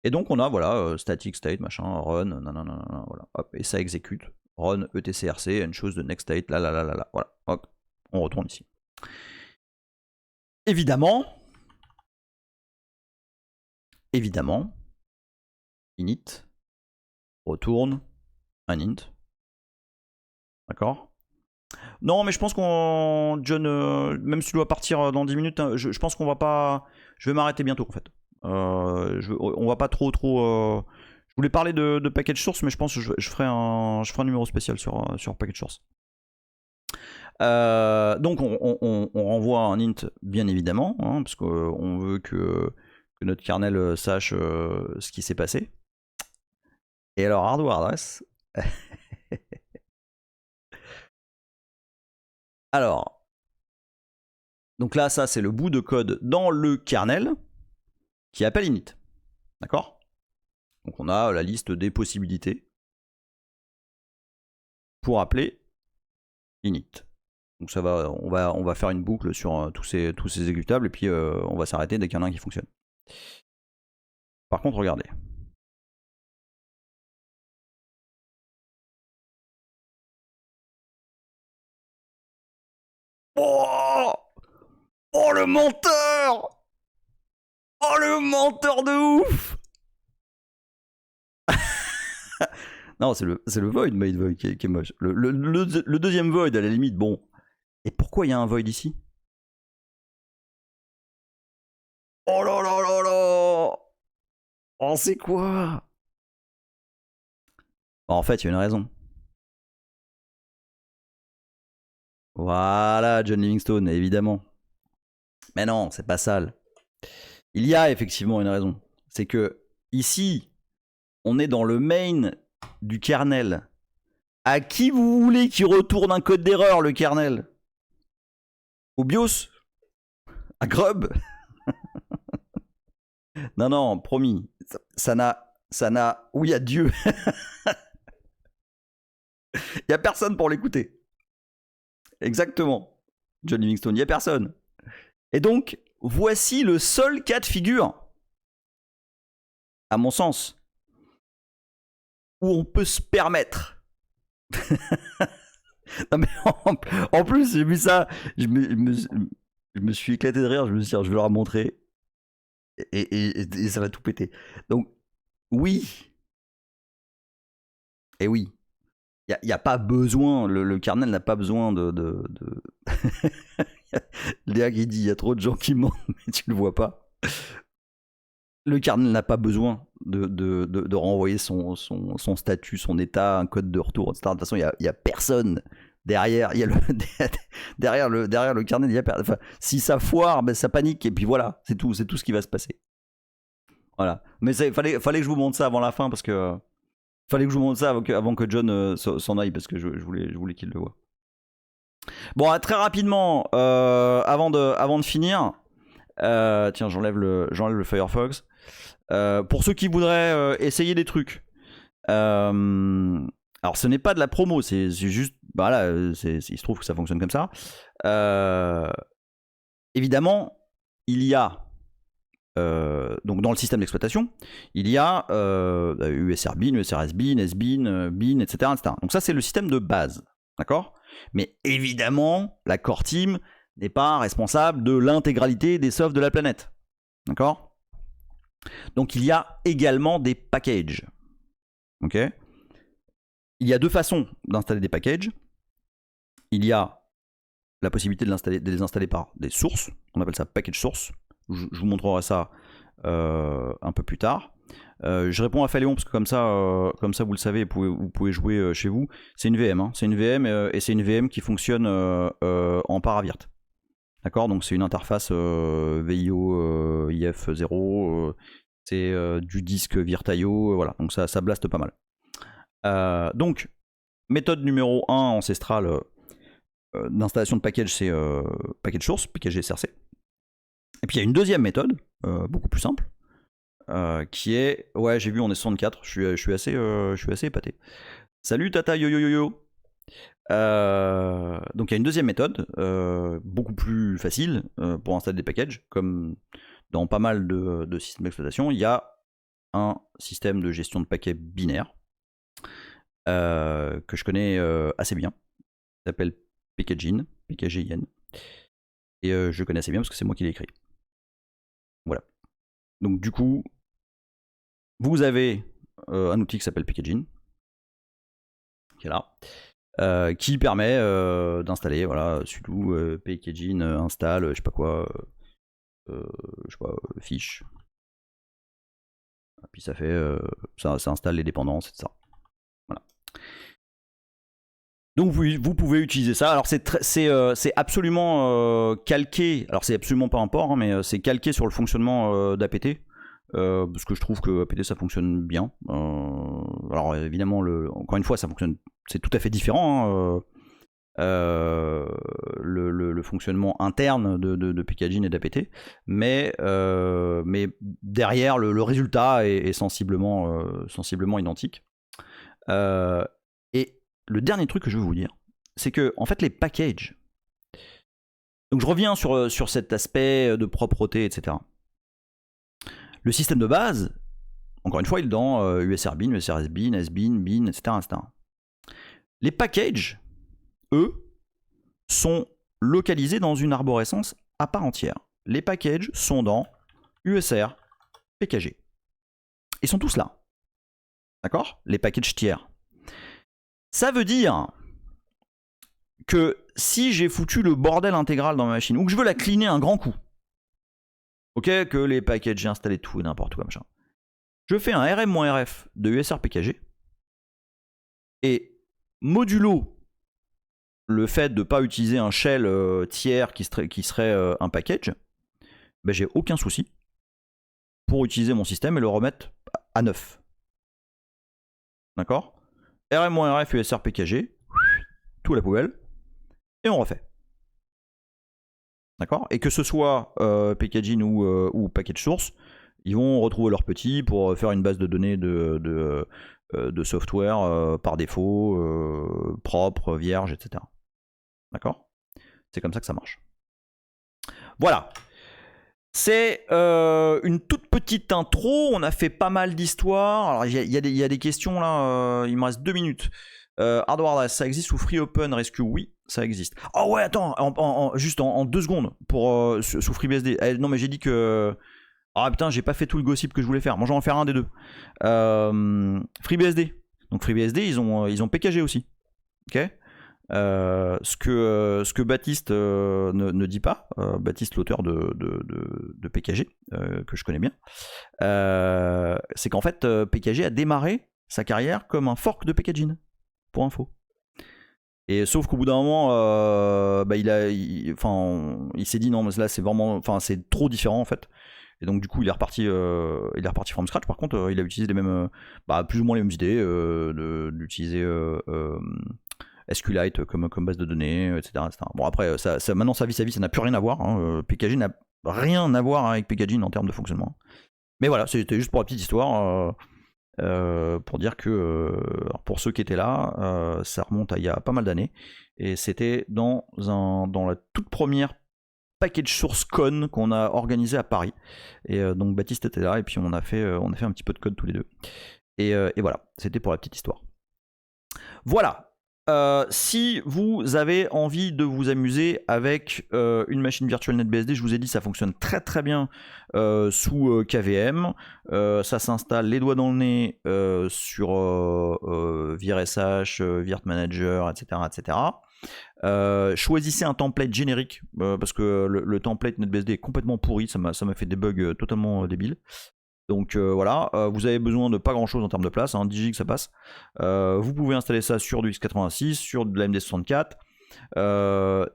Et donc on a voilà static state machin run nanana, voilà hop, et ça exécute run etcrc une chose de next state là voilà hop, on retourne ici. Évidemment init retourne un int, d'accord. Non, mais je pense qu'on... John, même si tu dois partir dans 10 minutes, hein, je pense qu'on va pas... Je vais m'arrêter bientôt, en fait. On va pas trop... Je voulais parler de package source, mais je pense que je ferai un numéro spécial sur package source. Donc, on renvoie un int, bien évidemment, hein, parce qu'on veut que notre kernel sache ce qui s'est passé. Et alors, hardware address... Alors, donc là, ça, c'est le bout de code dans le kernel qui appelle init. D'accord? Donc on a la liste des possibilités pour appeler init. Donc ça va, on va faire une boucle sur tous ces exécutables et puis on va s'arrêter dès qu'il y en a un qui fonctionne. Par contre, regardez. Oh, oh le menteur! Oh le menteur de ouf! Non, c'est le Void, Made Void qui est moche. Le deuxième Void, à la limite, bon. Et pourquoi il y a un Void ici? Oh là là là là! Oh, c'est quoi? En fait, il y a une raison. Voilà, John Livingstone, évidemment. Mais non, c'est pas sale. Il y a effectivement une raison. C'est que ici, on est dans le main du kernel. À qui vous voulez qu'il retourne un code d'erreur, le kernel? Au BIOS? À Grub? Non, non, promis. Ça n'a. Oui, à Dieu. Il n'y a personne pour l'écouter. Exactement. John Livingstone, il n'y a personne. Et donc, voici le seul cas de figure, à mon sens, où on peut se permettre. Non mais en plus, j'ai vu ça, je me suis éclaté de rire, je me suis dit, je vais leur montrer, et ça va tout péter. Donc, oui. Et oui. Il n'y a pas besoin, le kernel n'a pas besoin de... Léa qui dit, il y a trop de gens qui mentent, mais tu le vois pas. Le kernel n'a pas besoin de renvoyer son statut, son état, un code de retour, etc. De toute façon, il n'y a personne derrière. Il y a derrière le kernel, il y a personne. Enfin, si ça foire, ben, ça panique, et puis voilà, c'est tout ce qui va se passer. Voilà. Mais fallait que je vous montre ça avant la fin, parce que... Fallait que je vous montre ça avant que John s'en aille, parce que je voulais qu'il le voie. Bon, très rapidement, avant de finir, tiens, j'enlève le Firefox. Pour ceux qui voudraient essayer des trucs, alors ce n'est pas de la promo, c'est juste, voilà, il se trouve que ça fonctionne comme ça. Évidemment, il y a donc dans le système d'exploitation, il y a USRBin, USRSBin, SBin, bin, etc., etc. Donc ça, c'est le système de base, d'accord? Mais évidemment, la core team n'est pas responsable de l'intégralité des softs de la planète, d'accord? Donc il y a également des packages, ok? Il y a deux façons d'installer des packages. Il y a la possibilité de les installer par des sources, on appelle ça package source. Je vous montrerai ça un peu plus tard. Je réponds à Phaléon parce que comme ça vous le savez, vous pouvez jouer chez vous. C'est une VM, hein. C'est une VM et c'est une VM qui fonctionne en paravirt. D'accord, donc c'est une interface VIO IF0, c'est du disque Virta.io, voilà, donc ça blaste pas mal. Donc, méthode numéro 1 ancestrale d'installation de package, c'est package source, package SRC. Et puis il y a une deuxième méthode, beaucoup plus simple, qui est... Ouais, j'ai vu, on est 64, je suis assez épaté. Salut Tata, yo yo yo yo. Donc il y a une deuxième méthode, beaucoup plus facile pour installer des packages, comme dans pas mal de systèmes d'exploitation. Il y a un système de gestion de paquets binaire que je connais assez bien, qui s'appelle Packagin, PKGIN, et je le connais assez bien parce que c'est moi qui l'ai écrit. Voilà. Donc du coup, vous avez un outil qui s'appelle Packagin, qui est là, qui permet d'installer, voilà, sudo packagin install, je sais pas quoi, fiche. Puis ça fait, ça installe les dépendances, etc. Voilà. Donc vous pouvez utiliser ça. Alors c'est absolument calqué. Alors c'est absolument pas un port, hein, mais c'est calqué sur le fonctionnement d'APT. Parce que je trouve que APT ça fonctionne bien. Alors évidemment, encore une fois, ça fonctionne, c'est tout à fait différent. Le fonctionnement interne de Packagin et d'APT, mais derrière le résultat est sensiblement identique. Et le dernier truc que je veux vous dire, c'est que en fait les packages, donc je reviens sur cet aspect de propreté, etc. Le système de base, encore une fois, il est dans USRBin, USRSBin, SBin, bin, etc., etc. Les packages, eux, sont localisés dans une arborescence à part entière. Les packages sont dans USR, PKG. Ils sont tous là. D'accord? Les packages tiers. Ça veut dire que si j'ai foutu le bordel intégral dans ma machine, ou que je veux la cleaner un grand coup, ok, que les packages, j'ai installé tout et n'importe quoi, machin, je fais un rm-rf de USR PKG, et modulo le fait de ne pas utiliser un shell tiers qui serait un package, ben j'ai aucun souci pour utiliser mon système et le remettre à neuf. D'accord? rm-rf USR PKG, tout à la poubelle, et on refait. D'accord? Et que ce soit packaging ou package source, ils vont retrouver leur petit pour faire une base de données de software par défaut, propre, vierge, etc. D'accord? C'est comme ça que ça marche. Voilà. C'est une toute petite intro. On a fait pas mal d'histoires. Alors, il y a des questions là. Il me reste 2 minutes. Hardware, ça existe sous FreeOpen Rescue? Oui, ça existe. Oh ouais, attends, juste en 2 secondes pour sous FreeBSD. Non, mais j'ai dit que. Ah putain, j'ai pas fait tout le gossip que je voulais faire. Moi, j'en vais en faire un des deux. FreeBSD. Donc FreeBSD, ils ont PKG aussi. Ok. Ce que Baptiste ne dit pas, Baptiste l'auteur de PKG, que je connais bien, c'est qu'en fait PKG a démarré sa carrière comme un fork de Packaging, pour info. Et sauf qu'au bout d'un moment, il s'est dit non, mais là c'est vraiment, c'est trop différent en fait. Et donc du coup il est reparti from scratch. Par contre il a utilisé les mêmes, plus ou moins les mêmes idées, d'utiliser SQLite comme base de données, etc. Bon après, maintenant sa vie, ça n'a plus rien à voir. Hein. PKG n'a rien à voir avec Packaging en termes de fonctionnement. Mais voilà, c'était juste pour la petite histoire, pour dire que pour ceux qui étaient là, ça remonte à il y a pas mal d'années. Et c'était dans la toute première package source con qu'on a organisé à Paris. Et donc Baptiste était là et puis on a fait un petit peu de code tous les deux. Et voilà, c'était pour la petite histoire. Voilà. Si vous avez envie de vous amuser avec une machine virtuelle NetBSD, je vous ai dit ça fonctionne très très bien sous KVM. Ça s'installe les doigts dans le nez sur VirSH, VirtManager, etc. etc. Choisissez un template générique parce que le template NetBSD est complètement pourri, ça m'a fait des bugs totalement débiles. Donc voilà, vous avez besoin de pas grand chose en termes de place, 10 GB ça passe. Vous pouvez installer ça sur du x86, sur de la MD64.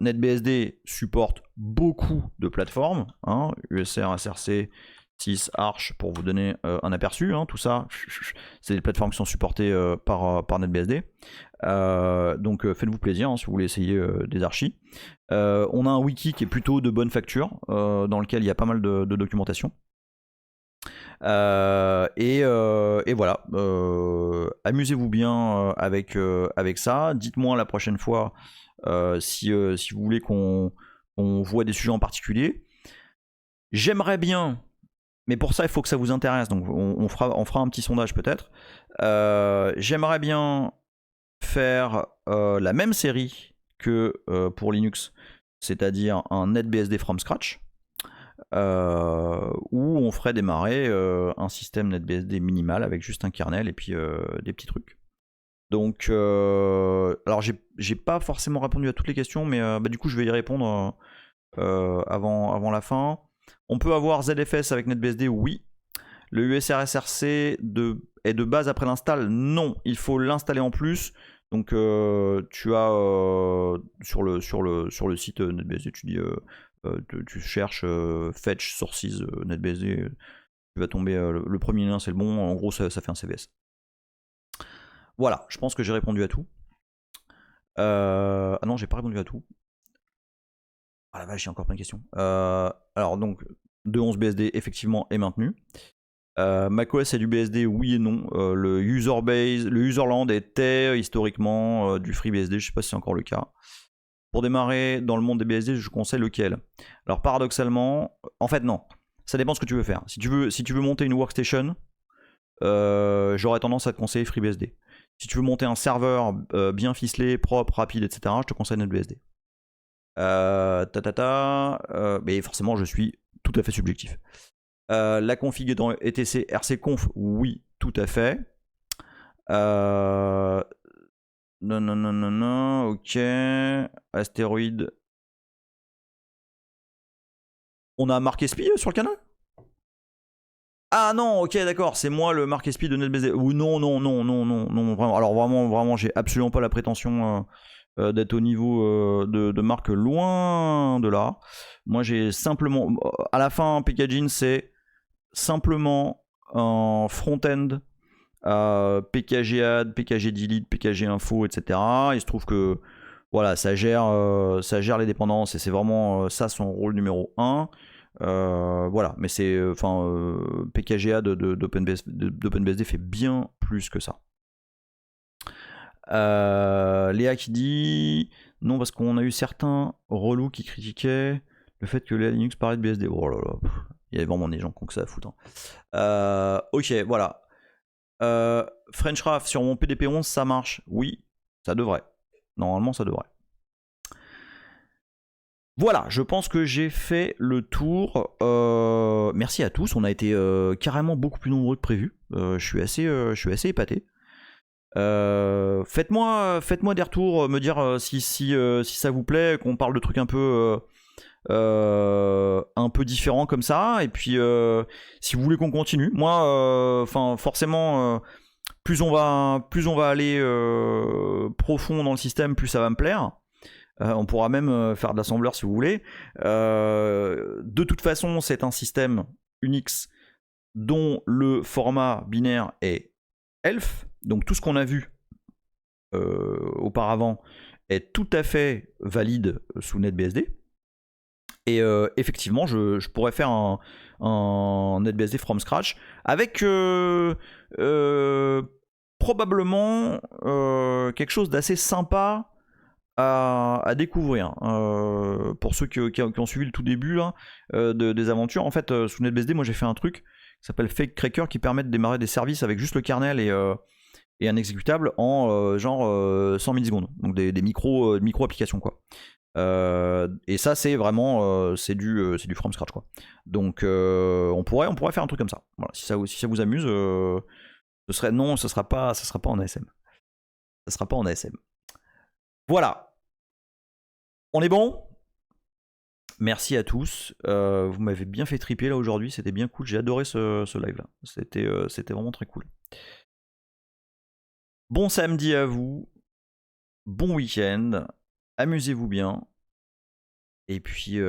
NetBSD supporte beaucoup de plateformes, USR, SRC, 6, Arch, pour vous donner un aperçu. Tout ça, c'est des plateformes qui sont supportées par NetBSD. Donc faites-vous plaisir si vous voulez essayer des archis. On a un wiki qui est plutôt de bonne facture, dans lequel il y a pas mal de documentation. Et voilà, amusez-vous bien avec ça. Dites-moi la prochaine fois si vous voulez qu'on voit des sujets en particulier. J'aimerais bien, mais pour ça il faut que ça vous intéresse, donc on fera un petit sondage peut-être. J'aimerais bien faire la même série que pour Linux, c'est-à-dire un NetBSD from scratch. Où on ferait démarrer un système NetBSD minimal avec juste un kernel et puis des petits trucs. Donc, alors j'ai pas forcément répondu à toutes les questions, mais du coup je vais y répondre avant la fin. On peut avoir ZFS avec NetBSD, oui. Le USR-SRC est de base après l'install, non. Il faut l'installer en plus. Donc tu as sur le site NetBSD, tu dis tu cherches fetch sources NetBSD, tu vas tomber, le premier lien c'est le bon, en gros ça fait un CVS. Voilà, je pense que j'ai répondu à tout. Ah non, j'ai pas répondu à tout. Ah la vache, j'ai encore plein de questions. Alors donc, 2.11 BSD effectivement est maintenu. macOS a du BSD, oui et non. Le userland était historiquement du FreeBSD, je sais pas si c'est encore le cas. Pour démarrer dans le monde des BSD, je conseille lequel? Alors paradoxalement, en fait non, ça dépend ce que tu veux faire. Si tu veux monter une workstation, j'aurais tendance à te conseiller FreeBSD. Si tu veux monter un serveur bien ficelé, propre, rapide, etc., je te conseille NetBSD. Mais forcément, je suis tout à fait subjectif. La config est dans etc rcconf, oui, tout à fait. Non, ok. Astéroïde. On a Marc Espy sur le canal? Ah non, ok, d'accord, c'est moi le Marc Espy de NetBSD. Ou non, vraiment. Alors vraiment, j'ai absolument pas la prétention d'être au niveau de Marc, loin de là. Moi, j'ai simplement, à la fin, Packaging, c'est simplement un front-end PKG Add, PKG Delete, PKG Info, etc. Il se trouve que voilà, ça gère les dépendances et c'est vraiment ça son rôle numéro 1. Voilà, mais c'est PKGA d'OpenBSD fait bien plus que ça. Léa qui dit non parce qu'on a eu certains relous qui critiquaient le fait que Léa Linux parlait de BSD. Oh là là, il y a vraiment des gens qui ont que ça à foutre. Ok, voilà. French Raf sur mon PDP-11, ça marche. Oui, ça devrait. Normalement, ça devrait. Voilà, je pense que j'ai fait le tour. Merci à tous. On a été carrément beaucoup plus nombreux que prévu. Je suis assez épaté. Faites-moi des retours, me dire si ça vous plaît, qu'on parle de trucs un peu différents comme ça. Et puis, si vous voulez qu'on continue, moi, forcément, plus on va aller profond dans le système, plus ça va me plaire. On pourra même faire de l'assembleur si vous voulez. De toute façon, c'est un système Unix dont le format binaire est ELF. Donc tout ce qu'on a vu auparavant est tout à fait valide sous NetBSD. Et effectivement, je pourrais faire un NetBSD from scratch avec probablement quelque chose d'assez sympa à découvrir. Pour ceux qui ont suivi le tout début là, des aventures, en fait, sous NetBSD, moi j'ai fait un truc qui s'appelle Fake Cracker qui permet de démarrer des services avec juste le kernel et un exécutable en 100 millisecondes. Donc des micro applications quoi. Et ça c'est vraiment c'est du from scratch quoi. Donc on pourrait faire un truc comme ça. Voilà, si ça vous amuse, ce sera pas en ASM. Ça sera pas en ASM. Voilà. On est bon? Merci à tous. Vous m'avez bien fait triper là aujourd'hui. C'était bien cool. J'ai adoré ce live là. C'était vraiment très cool. Bon samedi à vous. Bon week-end. Amusez-vous bien. Et puis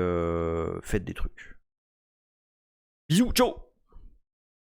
faites des trucs. Bisous. Ciao.